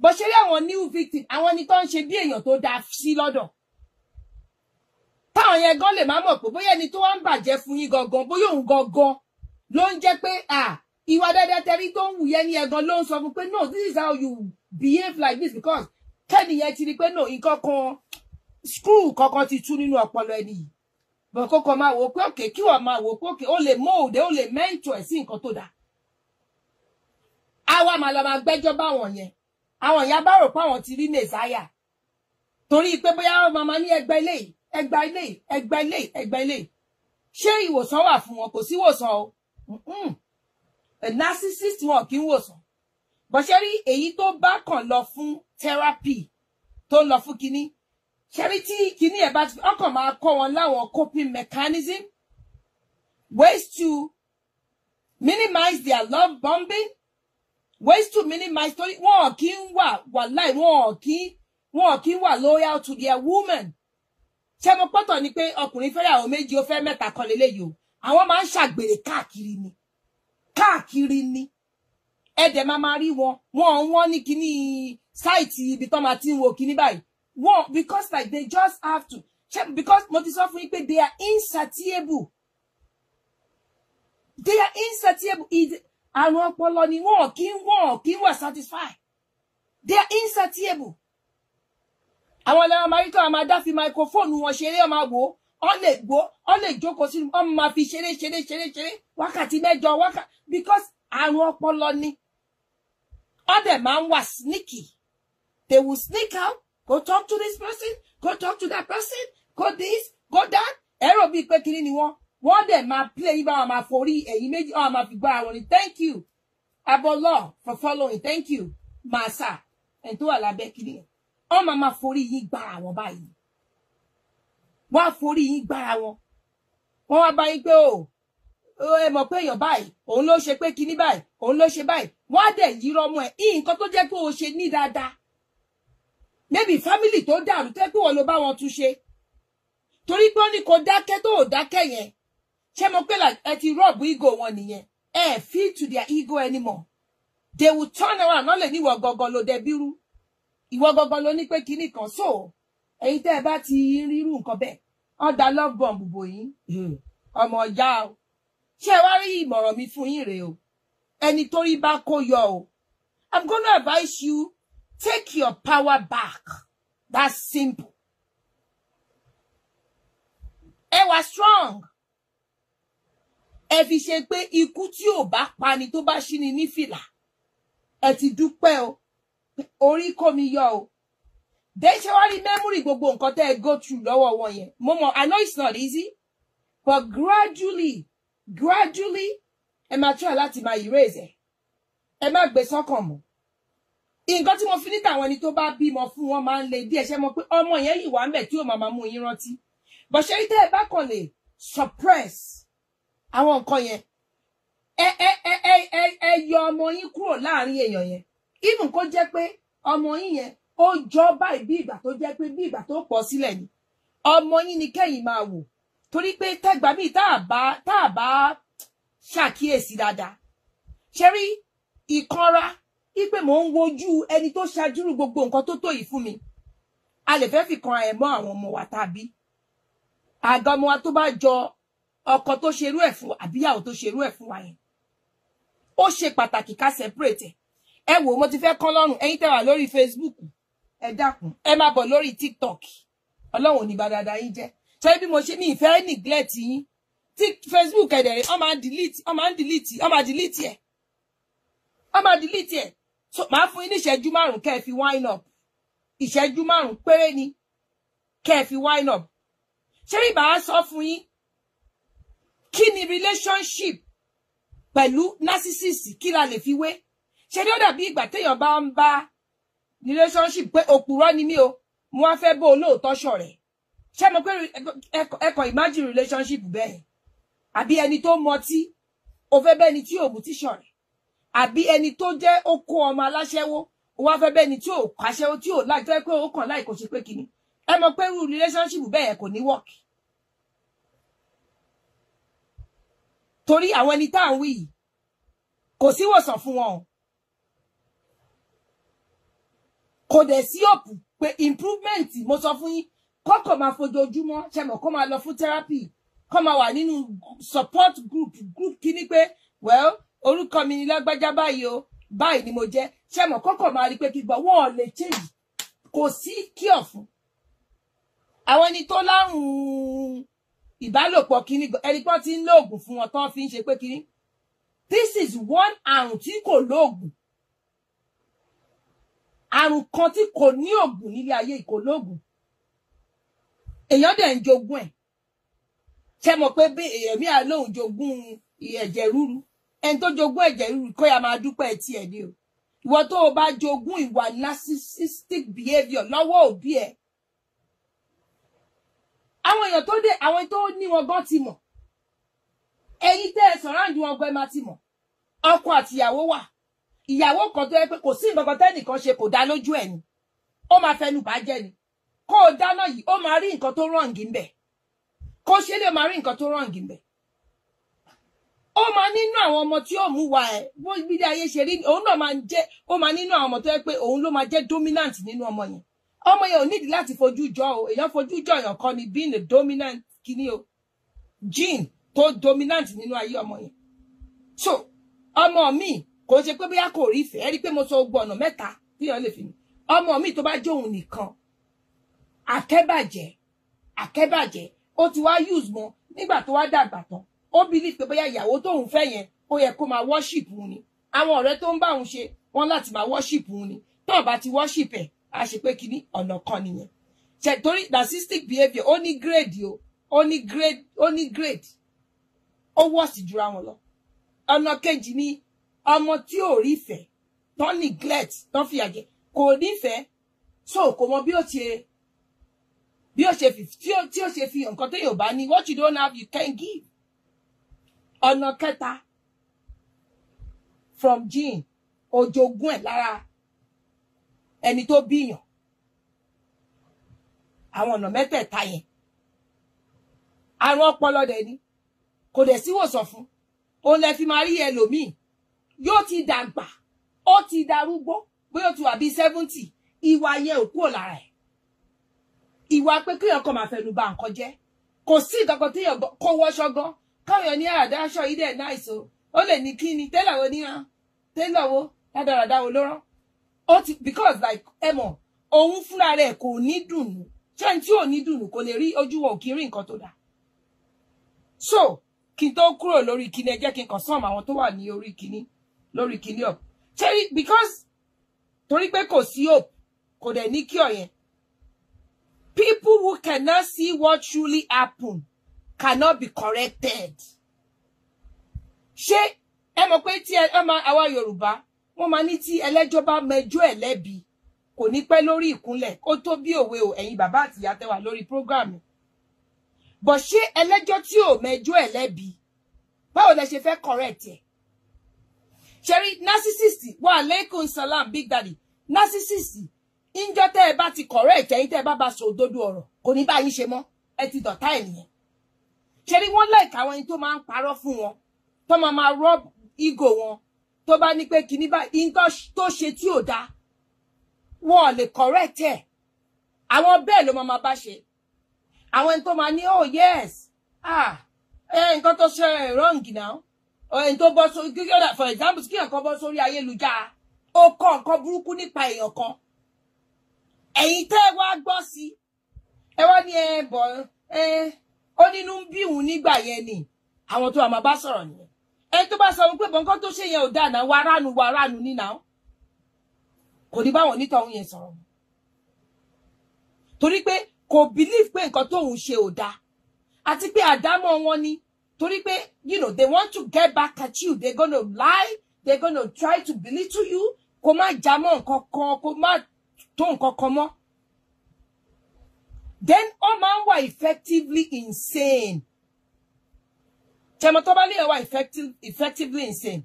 bó ṣe rí àwọn new victim àwọn ẹni tó ń ṣe bí èèyàn tó dáa sí lọ́dọ̀ táwọn yẹn gan lè má mọ̀ pé bóyá ẹni tó wá ń bàjẹ́ fún yín gangan bóyá òun gangan ló ń jẹ́ pé ìwà dáadáa tẹrí tó ń wù yẹn ní ẹ̀gan ló ń sọ fún pé no this is how you behave like this because kẹ́ni yẹn ti rí pé no nǹkan kan screw kankan ti tú nínú ọpọlọ ẹni yìí bọ̀ kókó máa wò pé òkè kí wọ́n máa wò pé òkè ó lè mold ó lè mentor ẹ̀ sí nǹkan tó dáa àwa máa lọ máa gbẹ́jọ́ bá wọn yẹn àwọn ìyá bá rò pé àwọn ti rí mẹsáyà torí pé bóyá màmá ní ẹgbẹ́ ilé ṣé ìwòsàn wà fún wọn kò sí ìwòsàn o narcissist wọn kì í wòsàn bó ṣe rí èyí tó bá kàn lọ fún therapy tó ń lọ fún kinní ṣe rí tí kinní ẹ̀ bá ọkàn máa kọ́ wọn láwọn coping mechanism ways to minimize their love bombing ways to minimize torí wọn kì í wà láì wọn kì í wà loyal to their woman ṣé mo pọ́tọ̀ ni pé ọkùnrin fẹ́yàwó méjì ó fẹ́ mẹ́ta kan lélẹ́yìí o àwọn máa ń ṣàgbèrè káàkiri ni ẹ̀dẹ̀ máa rí wọn ní kíní sáìtì ibi tó máa ti ń wo kíní báyìí because like they just have to because mo ti sọ fún yín pé they are insatiable àrùn ọpọlọ ni wọn kì í wà satisfied they are insatiable àwọn ọlọ́run amẹ́ríkà máa dá fi microphone wọn ṣeré ọmọ wò ọ lè jókòó sínú ọmọ máa fi ṣeré wákàtí mẹ́jọ because àrùn ọpọlọ ni ọdẹ máa ń wà sneaky they will sneak out go talk to this person go talk to that person go this go that ẹ̀rọ bíi pé kiri ni wọ́n dẹ̀ máa play yín bá wọn máa forí ẹ̀yìn méjì wọn máa fi gbára wọn ni thank you Abọ́lọ́ for following thank you màsà ẹni tó wà lábẹ́ kiri yẹn wọ́n máa forí yín gbára wọn báyìí wọ́n á forí yín gbára wọn wọ́n wá bá yín pé o ẹ mọ̀ pé èèyàn báyìí òun ló ṣe pé kíní báyìí òun ló ṣe báyìí wọ́n á dẹ̀ yírọ́ mọ́ ẹ nǹkan tó jẹ́ pé o ṣe ní dáadáa maybe family tó dàrú tẹ́ pé wọ́n ló bá wọn tún ṣe torí pé ó ní kó dákẹ́ tó ò dákẹ́ yẹn ṣé mo pé ẹ ti rub ego wọn nìyẹn ẹ feel to their ego anymore they will turn around náà lè ní ìwọ gangan ló dẹ bírú ìwọ gangan ló ní pé kíní kan so ẹ̀yin tẹ́ ẹ bá ti rírú nǹkan bẹ́ẹ̀ wọ́n da love bomb bò yín ọmọ ọjà o ṣé wá rí ìmọ̀ràn mi fún yín rèé o ẹni tó rí bá kó yọ o I'm gonna advise you take your power back that's simple ẹ wà strong ẹ fi ṣe pé ikú tí ò bá pani tó bá ṣí ni ní fìlà ẹ ti dúpẹ́ o orí kó mi yọ o then ṣe wá rí memory gbogbo nǹkan tẹ́ ẹ go through lọ́wọ́ wọn yẹn mo mọ̀ I know it's not easy but gradually ẹ máa try láti máa erase ẹ má gbé sọ́kàn mọ́ nǹkan tí mo fi ní tàwọn ẹni tó bá bímọ fún wọn máa ń le díẹ̀ ṣe mọ̀ pé ọmọ yẹn yìí wà ń bẹ̀ tí ó máa mú yín rántí bó ṣe rí tẹ́ ẹ bá kàn lè suppress àwọn nǹkan yẹn ẹ yọ ọmọ yín kúrò láàrin èèyàn yẹn even kó jẹ́ pé ọmọ yín yẹn ó jọ báyìí bí ìgbà tó jẹ́ pé bí ìgbà tó pọ̀ sílẹ̀ ni ọmọ yín ni kẹ́yìn máa wò torí pé tẹ́gbà míì tá a bá ṣàkíyèsí dáadáa ṣe rí ìkanra ipe mò ń wojú ẹni tó ṣàjúrù gbogbo nǹkan tó tó yìí fún mi a lè fẹ́ fi kan ẹ̀ mọ́ àwọn ọmọ wa tàbí àga ọmọ wa tó bá jọ ọkọ tó ṣerú ẹ̀ fún àbíyàwó tó ṣerú ẹ̀ fún wa yẹn ó ṣe pàtàkì ká separate ẹ wò mo ti fẹ́ kán lọ́rùn ẹ̀yin tẹ́ wà lórí Facebook ẹ dákun ẹ má bọ̀ lórí TikTok Ọlọ́run ò ní bá dáadáa yín jẹ́ ṣé bí mo ṣe mi ìfẹ́ neglect yín tí Facebook ẹ̀dẹ̀ ọ máa delete ẹ̀ so máa fún yín ní ìṣẹ́jú 5 kẹ́ ẹ fi wind up ìṣẹ́jú 5 péré ni kẹ́ ẹ fi wind up ṣé bí bá sọ fún yín kí ni relationship pẹ̀lú narcissist kí la lè fi wé ṣé ní ó dàbí ìgbà téèyàn bá ń bá relationship pé òpùrọ́ ni mí o mo wá fẹ́ bó olóòótọ́ ṣọ̀rẹ́ ṣé mo pé ẹkọ̀ imagine relationship bẹ́ẹ̀ àbí ẹni tó mọtí ó fẹ́ bẹ́ni tí ò mutí ṣọ̀rẹ́ àbí ẹni tó jẹ́ ó kó ọmọ aláṣẹ́wó ó wá fẹ́ bẹ́ni tí ò kàṣẹ́wó tí ò láì tó yẹ pé ó kàn láì kò ṣe pé kíní ẹ mọ̀ pé irú relationship bẹ́ẹ̀ kò ní work torí àwọn ẹni tá à ń wí yìí kò sí ìwòsàn fún wọn kò dẹ̀ sí òpù pé improvement mo sọ fún yín kọ́kọ́ máa fojoojúmọ́ ṣe mọ̀ kó máa lọ fún therapy kó máa wà nínú support group kíní pé well orúkọ mi ni lágbájá báyìí o báyìí ni mo jẹ́ ṣe mọ̀ kọ́kọ́ máa rí pé kí gbọ́ wọ́n lè change kò sí kíọ̀ fún àwọn ẹni tó lárùn ìbálòpọ̀ kíní ẹni pọ́n ti ń lóògùn fún wọn tán fi ń ṣe pé kíní this is one àrùn tí kò lóògùn àrùn kan tí kò ní òògùn nílé ayé kò lóògùn èèyàn dẹ̀ ń jogún ẹ̀ ṣe mọ̀ pé bí èmi àlóhùn jogún ẹ̀jẹ̀ ríru ẹni tó jogún ẹ̀jẹ̀ ríru kó yá máa dúpẹ́ tí ẹ̀ ní o ìwọ tó o bá jogún ìwà narcissistic behaviour lọ́wọ́ òbí ẹ̀ àwọn èèyàn tó dé àwọn tó ní wọn gan ti mọ̀ ẹ̀yin tẹ́ ẹ surround wọn gan ẹ máa ti mọ̀ ọkọ àti ìyàwó wà ìyàwó kan tó yẹ pé kò sí nǹkan kan tẹ́nìkan ṣe kò dá lójú ẹ̀ ni ó máa fẹnu bàjẹ́ ni kó o dáná yìí ó máa rí nǹkan tó wrong ń bẹ̀ kó ṣe lè máa rí nǹkan tó wrong ń bẹ̀ ó máa nínú àwọn ọmọ tí ó mú wa ẹ̀ bó bí ayé ṣe rí òun náà máa ń jẹ́ ó máa nínú àwọn ọmọ tó yẹ pé òun ló máa jẹ́ dominant nínú ọmọ yẹn ò nídìí láti fojú jọ o èèyàn fojú jọ èèyàn kan ni being a dominant kíní o gene tó dominant nínú ayé ọmọ yẹn so ọmọ mi kò ṣe pé bóyá kò rí ìfẹ́ ẹ rí pé mo sọ gbọ́ ọ̀nà mẹ́ta tí èèyàn lè fi ní ọmọ mi tó bá jẹ́ òun nìkan akẹ́bàjẹ́ ó ti wá use mọ́ nígbà tó wá dàgbà tán ó believe pé bóyá ìyàwó tóun fẹ́ yẹn ó yẹ kó máa worship òun ni àwọn ọ̀rẹ́ tó ń bá òun ṣe wọ́n láti máa worship òun ni tó bá ti worship ẹ̀ a ṣe pé kíní ọ̀nà kan nìyẹn ṣe torí narcissistic behaviour ó ní grade o ó ní grade ó worst jura wọn lọ ọ̀nà kejì ni ọmọ tí ò rí ìfẹ́ tó neglect tó fìyà jẹ kò nífẹ̀ẹ́ so kò mọ bí ó ṣe fi nǹkan tó yóò bá ní. What you don't have you can give. Ọ̀nà kẹta from gene ojogún ẹ̀ lára ẹni tó bíyàn. Àwọn ọ̀nà mẹ́tẹ̀ẹ̀ta yẹn àrùn ọpọlọ dẹ̀ ni kò dẹ̀ síwòsàn fún. Òun lẹ fi máa rí ẹlòmíì yóò ti dàgbà ó ti darúgbó bóyá ó ti wà bí 70 ìwà yẹn ò kúrò lára ẹ̀. Ìwà pé kéèyàn kàn máa fẹnu bà nǹkan jẹ́ kò sí nǹkan téèyàn kó wọṣọ gan káwọn ní àdáṣọ yìí dẹ̀ nice o ó lè ní kí ni tẹ́lẹ̀ wo ní hàn tẹ́lẹ̀ wo dáradára wo ló rán ó ti because like ẹ mọ̀ òun fúnra rẹ̀ kò ní dùnnú ṣé tí ò ní dùnnú kò lè rí ojú wọn ò kí rí nǹkan tó dáa. So kí n tó kúrò lórí kíní ẹ jẹ́ kí n kàn sọ́ọ̀mù àwọn tó wà ní orí kíní up ṣé because torí pé kò sí hope kò dẹ̀ ní kí ọ̀yẹn. People who cannot see what truly happened cannot be corrected. Ṣé ẹ mọ̀ pé tí àwa Yorùbá wọ́n máa ní tí ẹlẹ́jọ́ bá mẹjọ́ ẹ̀ lẹ́bi kò ní pẹ́ lórí ìkúnlẹ̀ ó tó bí òwe o ẹ̀yin bàbá àti ìyá tẹ́ wà lórí program. But ṣé ẹlẹ́jọ́ tí ò mẹjọ́ ẹ̀ lẹ́bi báwo lẹ ṣe fẹ́ correct ẹ̀? Ṣé rí narcissist wa alaikum salam big daddy narcissist injọ tẹ́ ẹ bá ti correct ẹ̀yin tẹ́ ẹ bá sọ òdodo ọ̀rọ̀ kò ní bá yín ṣe mọ́ ẹ ti dọ̀tá ẹ̀ nìyẹn. Ṣé rí wọ́n like àwọn ẹni tó máa ń parọ́ fún wọn tó máa rub ego wọn tó bá ní pé kíní báyìí tó ṣe tí ò dáa wọn ò lè correct ẹ̀ àwọn bẹ́ẹ̀ ló máa bá ṣe. Àwọn ẹni tó máa ní oh yes nǹkan tó ṣe wrong now ẹni tó bọ́ sórí for example kí nǹkan bọ́ sórí ayélujára ó kọ nǹkan burúkú nípa èèyàn kan ẹ̀yin tẹ́ wá gbọ́ sí ẹ wá ní ó nínú ń bí òun nígbà yẹn ni àwọn tó máa bá sọ̀rọ̀ nìyẹn. Ẹni tó bá sọ wípé nǹkan tó ṣe yẹn ò dáa náà wàránù ní náà kò ní báwọn onítọ̀hún yẹn sọ̀rọ̀ torí pé kò believe pé nǹkan tóun ṣe ò dáa àti pé àdámọ̀ wọn ni torí pé they want to get back at you they're gonna lie they're gonna try to belittle you kó má jámọ́ nǹkan kan kó má tó nǹkan kan mọ́. Then ó máa ń wà effectively insane. Ṣẹmọ tó bá lè wà effectively insane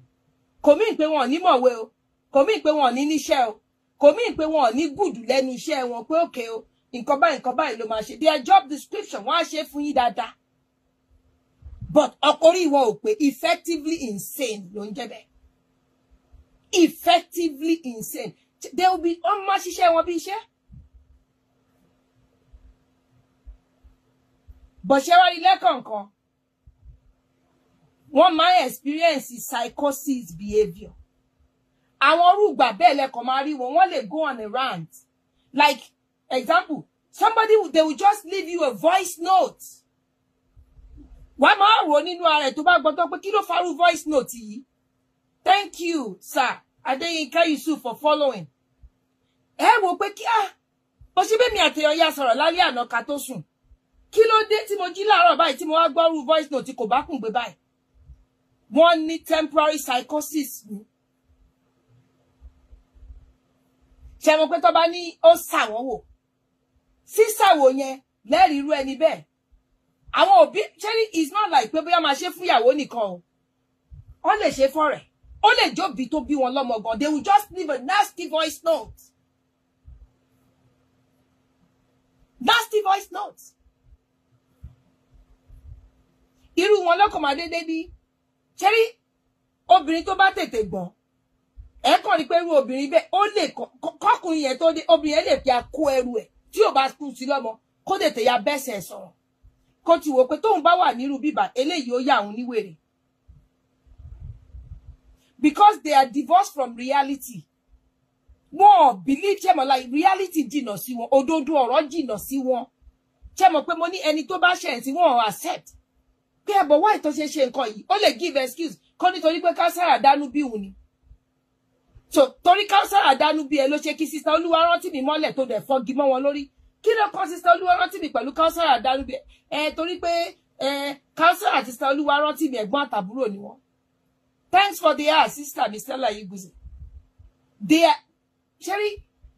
kò mí pé wọn ò ní mọ̀wé o kò mí pé wọn ò ní níṣẹ́ o kò mí pé wọn ò ní gùdù lẹ́nu iṣẹ́ wọn pé òkè o nǹkan báyìí ló máa ṣe their job description wọ́n á ṣe fún yín dáadáa but ọkùnrin wọn ò pé effectively insane ló ń jẹ́ bẹ́ẹ̀ effectively insane they will be on máa ṣiṣẹ́ wọn bí iṣẹ́. But ṣé wá rí lẹ́kọ̀ọ̀kan wọ́n máa experience psychosis behavior. Àwọn orúgbà bẹ́ẹ̀ lẹ́kọ̀ọ́ máa rí wọn wọ́n lè go on a rant. Like example, they will just leave you a voice note. Wọ́n máa rò nínú ara ẹ̀ tó bá gbọ́dọ̀ pé kí ló farú voice note yìí. Thank you, sir. Adeyinka Yusuf for following. Ẹ wò pé kí bó ṣe bẹ́ẹ̀ mi àtẹ̀yọ̀ ya sọ̀rọ̀ lálẹ́ àná ká tó sùn. Kí ló dé tí mo jí láàárọ̀ báyìí tí mo wá gbọ́rú voice note kò bá kùn gbé báyìí. Wọ́n ní temporary psychosis ni. Ṣé mo pé tó bá ní ó ṣàwọn wò. Sísàwò yẹn lẹ́rìí irú ẹni bẹ́ẹ̀. Àwọn òbí ṣẹ́rí is not like pé bóyá máa ṣe fún ìyàwó nìkan o. Ó lè ṣe fọ́rẹ̀. Ó lè jóbi tó bí wọn lọ́mọ gan. They will just leave a nasty voice note. Nasty voice note. Irú wọn lọ́kàn máa dédé bí. Ṣẹ́rí obìnrin tó bá tètè gbọ́n. Ẹ kàn rí pé irú obìnrin bẹ́ẹ̀ ó lè kọkùnrin yẹn tó dé obìnrin yẹn lè fi akó ẹrù ẹ̀ tí ò bá kú sí lọ́mọ kó tètè ya bẹ́sẹ̀ sọ̀rọ̀. Kó ti wò pé tóun bá wà nírú bíbà eléyìí ó yà òun níwèrè. Because they are divorced from reality. Wọ́n believe ṣé mo like reality jìnnà sí wọn, òdodo ọ̀rọ̀ jìnnà sí wọn. Ṣé mo pé mo ní ẹni tó bá ṣe tí wọ́n accept. Pé ẹ bọ̀ wá ìtọ́ ṣe nǹkan yìí, ó lè give excuse kọ́ nítorí pé kására dánú bí òun ni. So torí kására dánú bí ẹ ló ṣe kí Sister Olúwarántí mi mọ́lẹ̀ tó dẹ̀ fọ́gi mọ́ wọn lórí. Kí ló kọ́ Sister Olúwarántí mi pẹ̀lú kására dánú bí torí pé kására àti Sister Olúwarántí mi ẹ̀gbọ́n àtàbúrò ni wọ́n. Thanks for the sister Mr. Layiguzi.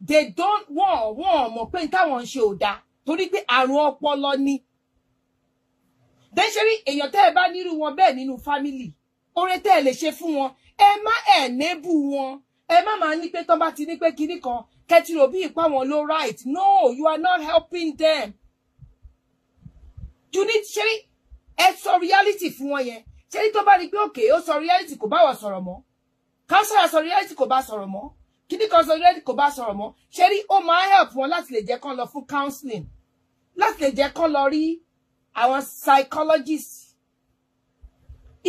they don't wọ́n mọ̀ pé táwọn ń ṣe ò dáa torí pé àrùn ọpọlọ ni. Then ṣe rí èèyàn tẹ́ ẹ bá nírú wọn bẹ́ẹ̀ nínú family oore tẹ́ ẹ lè ṣe fún wọn ẹ má enable wọn ẹ má máa ní pé tán bá ti ní pé kinní kan kẹtìrò bí ìpá wọn ló right. No, you are not helping them. You need ṣe rí ẹ sọ reality fún wọn yẹn ṣe rí tó bá rí pé òkè ó sọ reality kò bá wà sọ̀rọ̀ mọ́ counselor sọ reality kò bá sọ̀rọ̀ mọ́ kinní kan sọ reality kò bá sọ̀rọ̀ mọ́ ṣe rí ó máa help wọn láti lè jẹ́ kán lọ fún counseling láti lè jẹ́ kán lọ rí àwọn psychologists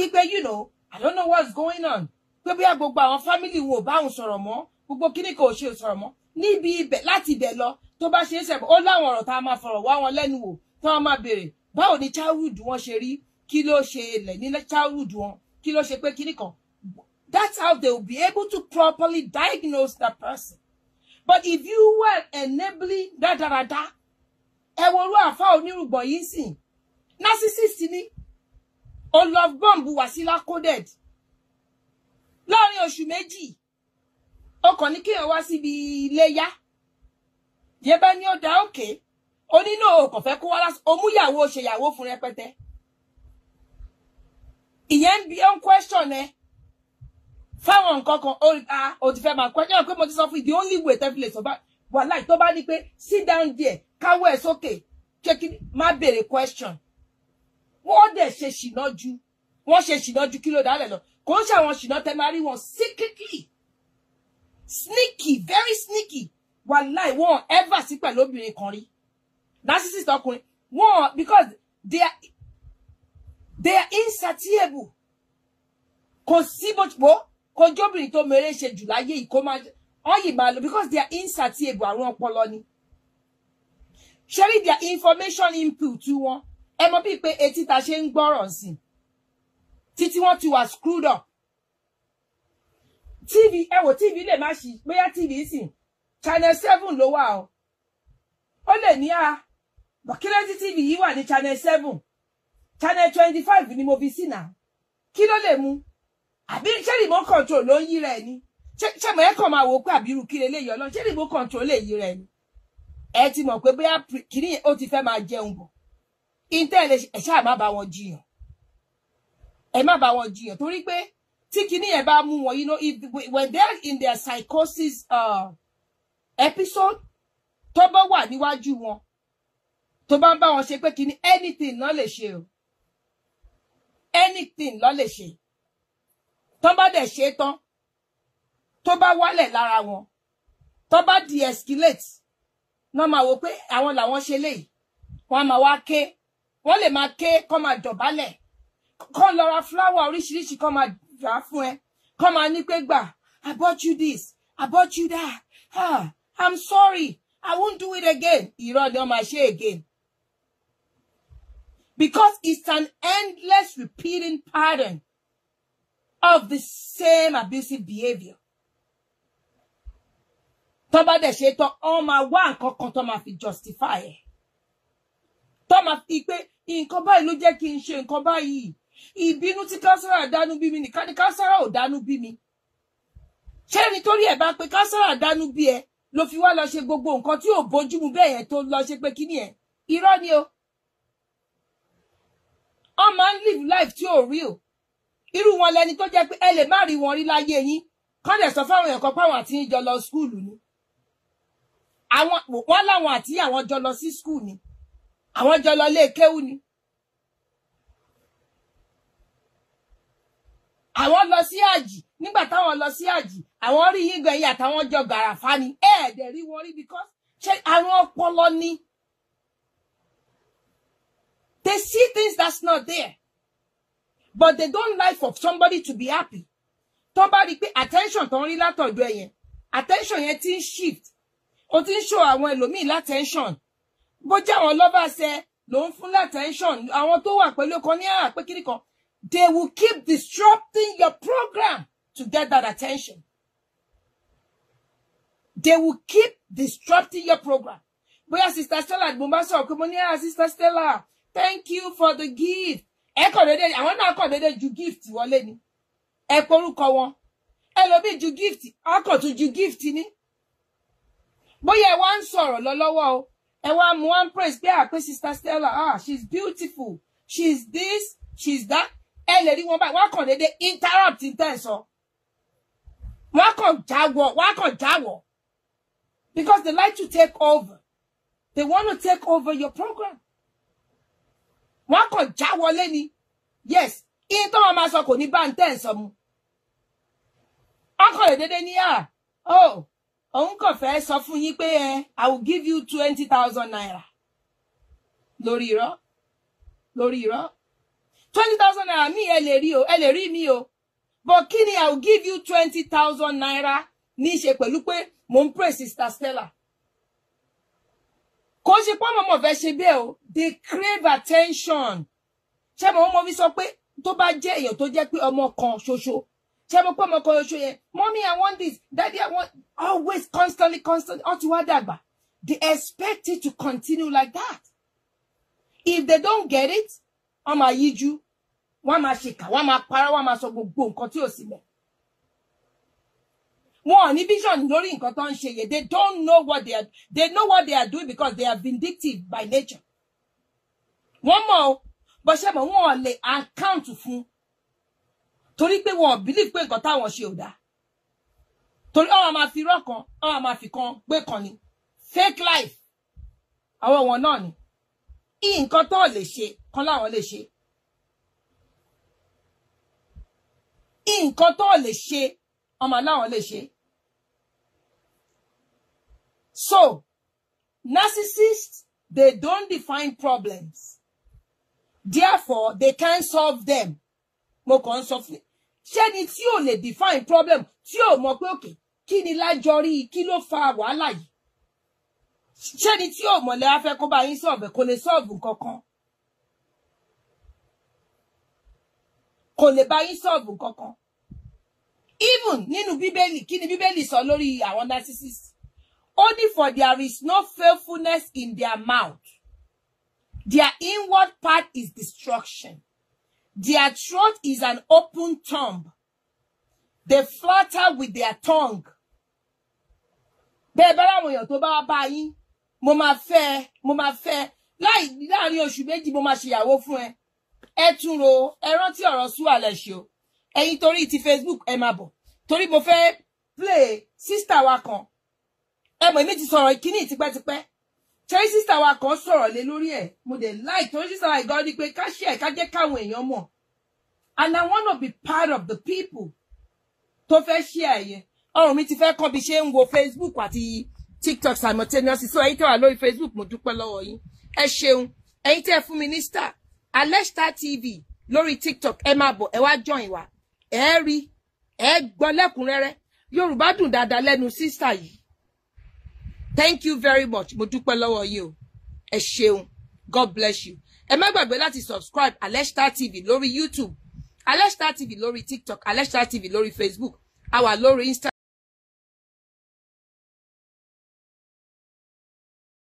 ipe you know I don't know what's going on pé bí gbogbo àwọn family wo bá òun sọ̀rọ̀ mọ́ gbogbo kinní kan ò ṣe sọ̀rọ̀ mọ́ níbi ibẹ̀ láti ibẹ̀ lọ tó bá ṣe é ṣe ó láwọn ọ̀rọ̀ tá a máa fọ̀rọ̀ wá wọn lẹ́nu wò tó wọn máa béèrè báwo ni childhood wọn ṣe rí kí ló ṣe lẹ̀ ní childhood wọn kí ló ṣe pé kinní kan. That's how they will be able to properly diagnose that person. But if you were enabling dáradára ẹ wo ru àfá onírùgbọ̀n yìí sìn narcissist ni o love bomb Wasila coded láàrin oṣù méjì ó kàn ní kéèyàn wá síbi iléyá yẹ bá ní ó dá òkè ó nínú òkàn fẹ́ kó wá lásán ó mú ìyàwó ṣèyàwó fún rẹpẹtẹ ìyẹn bí on question fáwọn nǹkan kan ó ti fẹ́ máa question pé mo ti sọ fún the only way tẹ́ fi lè sọ bá wàhálà tó bá ní pé sit down there káwọ́ ẹ̀ sókè kékeré má béèrè question wọ́n dẹ̀ ṣe ṣìnájú wọ́n ṣe ṣìnájú kí ló dálẹ̀ lọ kò ń ṣe àwọn ṣìná tẹ́ máa rí wọn secretly sneaky very sneaky wàhálà wọ́n ever sí pẹ̀lú obìnrin kan rí narcissist ọkùnrin wọ́n because they are insatiable kò sí bó kò jóbìnrin tó mèrè ṣe jù láyé yìí kó máa ọyìn máa lò because they are insatiable àwọn ọpọlọ ni sharing their information input to wọn ẹ mọ̀ bíi pé etí ta ṣe ń gbọ́rọ̀ sí títí wọ́n ti wà screwed up tv ẹ wò tv lè má ṣí bóyá tv sì channel 7 ló wà o ó lè ní bọ̀kílẹ́tì tv yìí wà ní channel 7 channel 25 ni mo fi sí náà kí ló lè mú àbí ṣé remote control ló ń yí rẹ̀ ni ṣé mo ẹ kàn máa wò pé àbírú kí leléyìí ọlọ́run ṣé remote control lè yí rẹ̀ ni ẹ ti mọ̀ pé bóyá kìíní ó ti fẹ́ máa jẹun bọ̀ intel ẹ ṣáà má bá wọn jiyàn ẹ má bá wọn jiyàn torí pé tí kìíní yẹn bá mú wọn you know when they are in their psychosis episode tó bá wà níwájú wọn tó bá ń bá wọn ṣe pé kìíní anything ló lè ṣe o anything ló lè ṣe tó bá dẹ̀ ṣe tán tó bá wálẹ̀ lára wọn tó bá de-escalate náà máa wò pé àwọn làwọn ṣe léyìí wọ́n máa wá ké wọ́n lè máa ké kó máa dọ̀bálẹ̀ kó lọ ra flower oríṣiríṣi kó máa dà fún ẹ kó máa ní pé gbà I bought you this I bought you that I'm sorry I won't do it again irọ́ ni wọ́n máa ṣe again because it's an endless repeating pattern of the same abusive behavior. Tó bá dẹ̀ ṣe tán ó máa wá nǹkan kan tó máa fi justify ẹ̀ tó máa fi pé nǹkan báyìí ló jẹ́ kí n ṣe nǹkan báyìí ìbínú tí kánsárà dánú bí mi nìkan ni kánsárà ò dánú bí mi ṣé nítorí ẹ̀ bá pé kánsárà dánú bí ẹ ló fi wá lọ ṣe gbogbo nǹkan tí ò bójúmu bẹ́ẹ̀ yẹn tó lọ ṣe pé kíní ẹ̀ irọ́ ni o ó máa ń live life tí ò real irú wọn lẹni tó jẹ́ pé ẹ lè má rí wọn rí láyé yín kán dẹ̀ sọ fáwọn èèyàn kan páwọn àti yín jọ lọ skúùlù ni àwọn wọn láwọn àti àwọn jọ lọ sí skúù ni àwọn jọ lọ lé kéwú ni àwọn lọ sí àjì nígbà táwọn lọ sí àjì àwọn rí yín gbẹ̀yìn àtàwọn jọ gàràfá ni ẹ̀ẹ́dẹ̀ rí wọn rí because ṣé àwọn ọpọlọ ni they see things that's not there but they don't like for somebody to be happy tó bá rí pé attention tó ń rí látọ̀dọ̀ ẹ̀yẹn attention yẹn ti ń shift ó ti ń show àwọn ẹlòmíì láttention bó jẹ́ àwọn lovers ẹ ló ń fún láttention àwọn tó wà pẹ̀lú kan ní pé kíní kan they will keep disrupting your program to get that attention they will keep disrupting your program bóyá sister Stella mo bá sọ pé mo ní sister Stella thank you for the gift ẹ kàn dédé àwọn náà kàn dédé ju gift wọlé ni ẹ porúkọ wọn ẹlòmíì ju gift ọkàn tún ju gift ni bóyá ẹ wá ń sọ̀rọ̀ lọ lọ́wọ́ o ẹ wá mú one praise pé Sister Stella she's beautiful she's this she's that ẹ lè rí wọn báyìí wọ́n kàn dédé interrupt intenso wọ́n kàn jáwọ́ because they like to take over they want to take over your program wọ́n kàn jáwọ́ lẹ́ni yes in tó wọn máa sọ kò ní bá intenso mu wọ́n kàn dédé ní òun kàn fẹ́ sọ fún yín pé I will give you 20,000 naira lórí irọ́ 20,000 naira mi ẹ lè rí mi o but kí ni I will give you 20,000 naira ní ṣe pẹ̀lú pé mo ń pray Sister Stella kò ṣe pé mo fẹ́ ṣe bẹ́ẹ̀ o they crave attention ṣé mo fi sọ pé tó bá jẹ́ èèyàn tó jẹ́ pé ọmọ kan ṣoṣo ṣé mo pé ọmọ kan ṣoṣo yẹn mommy I want this daddy I want always constantly ó ti wá dàgbà they expect it to continue like that if they don't get it wọ́n máa yíjú wọ́n máa ṣèkà wọ́n máa parọ́ wọ́n máa sọ gbogbo nǹkan tí ò sí mẹ́ wọn ò ní vision lórí nǹkan tó ń ṣe yẹn they know what they are doing because they are vindictive by nature wọ́n mọ̀ o bó ṣe mọ̀ wọn ò lè account fún torí pé wọn ò believe pé nǹkan táwọn ṣe ò dáa torí àwọn máa fi irọ́ kan àwọn máa fi kan gbé kan ni fake life àwọn wọn náà ni nǹkan tó lè ṣe kan láwọn lè ṣe nǹkan tó lè ṣe ọmọ láwọn lè ṣe so narcissists they don't define problems therefore they can't solve them mo kàn sọ fún ṣé ni tí ò lè define problem tí ò mọ̀ pé okay kí ni lájọrí kí ló fa wàhálà yìí ṣé ni tí ò mọ̀ lè afẹ́ kó bá yín solve kò lè solve nǹkan kan kò lè bá yín solve nǹkan kan even nínú bíbélì kí ni bíbélì sọ lórí àwọn narcissists only for there is no faithfulness in their mouth their inward part is destruction their throat is an open tomb they flatter with their tongue bẹ́ẹ̀ bẹ́ẹ̀ àwọn èèyàn tó bá yín mo máa fẹ́ láàrin oṣù méjì mo máa ṣèyàwó fún ẹ tún ro ẹ rántí ọ̀rọ̀ sú alẹ́ ṣe o ẹ̀yin torí ti Facebook ẹ máa bọ̀ torí mo fẹ́ play sister wa kan ẹ mọ̀ èmi ti sọ̀rọ̀ ìkíní tipẹ́tipẹ́ torí sister wa kan sọ̀rọ̀ lé lórí ẹ̀ mo dẹ̀ like torí sister wa ìgbà ní pé ká share ká jẹ́ káwọn èèyàn mọ̀ and I want to be part of the people tó fẹ́ share yẹn ọrùn mi ti fẹ́ kọ́ bí ṣe ń wo Facebook àti TikTok simultaneously so ẹ̀yin tẹ́ wà lórí Facebook mo dúpẹ́ lọ́wọ́ yín ẹ ṣeun ẹ̀yin tẹ́ fún mi ní star Aleshta TV lórí TikTok ẹ máa bọ̀ ẹ wá join wa ẹ rí ẹ gbọ́ lẹ́kùnrẹ́rẹ́ Yorùbá dùn dáadáa lẹ́nu sister yìí thank you very much mo dúpẹ́ lọ́wọ́ yín o ẹ ṣeun God bless you ẹ má gbàgbé láti subscribe Aleshta TV lórí YouTube Aleshta TV lórí TikTok Aleshta TV lórí Facebook àwa lórí Instagram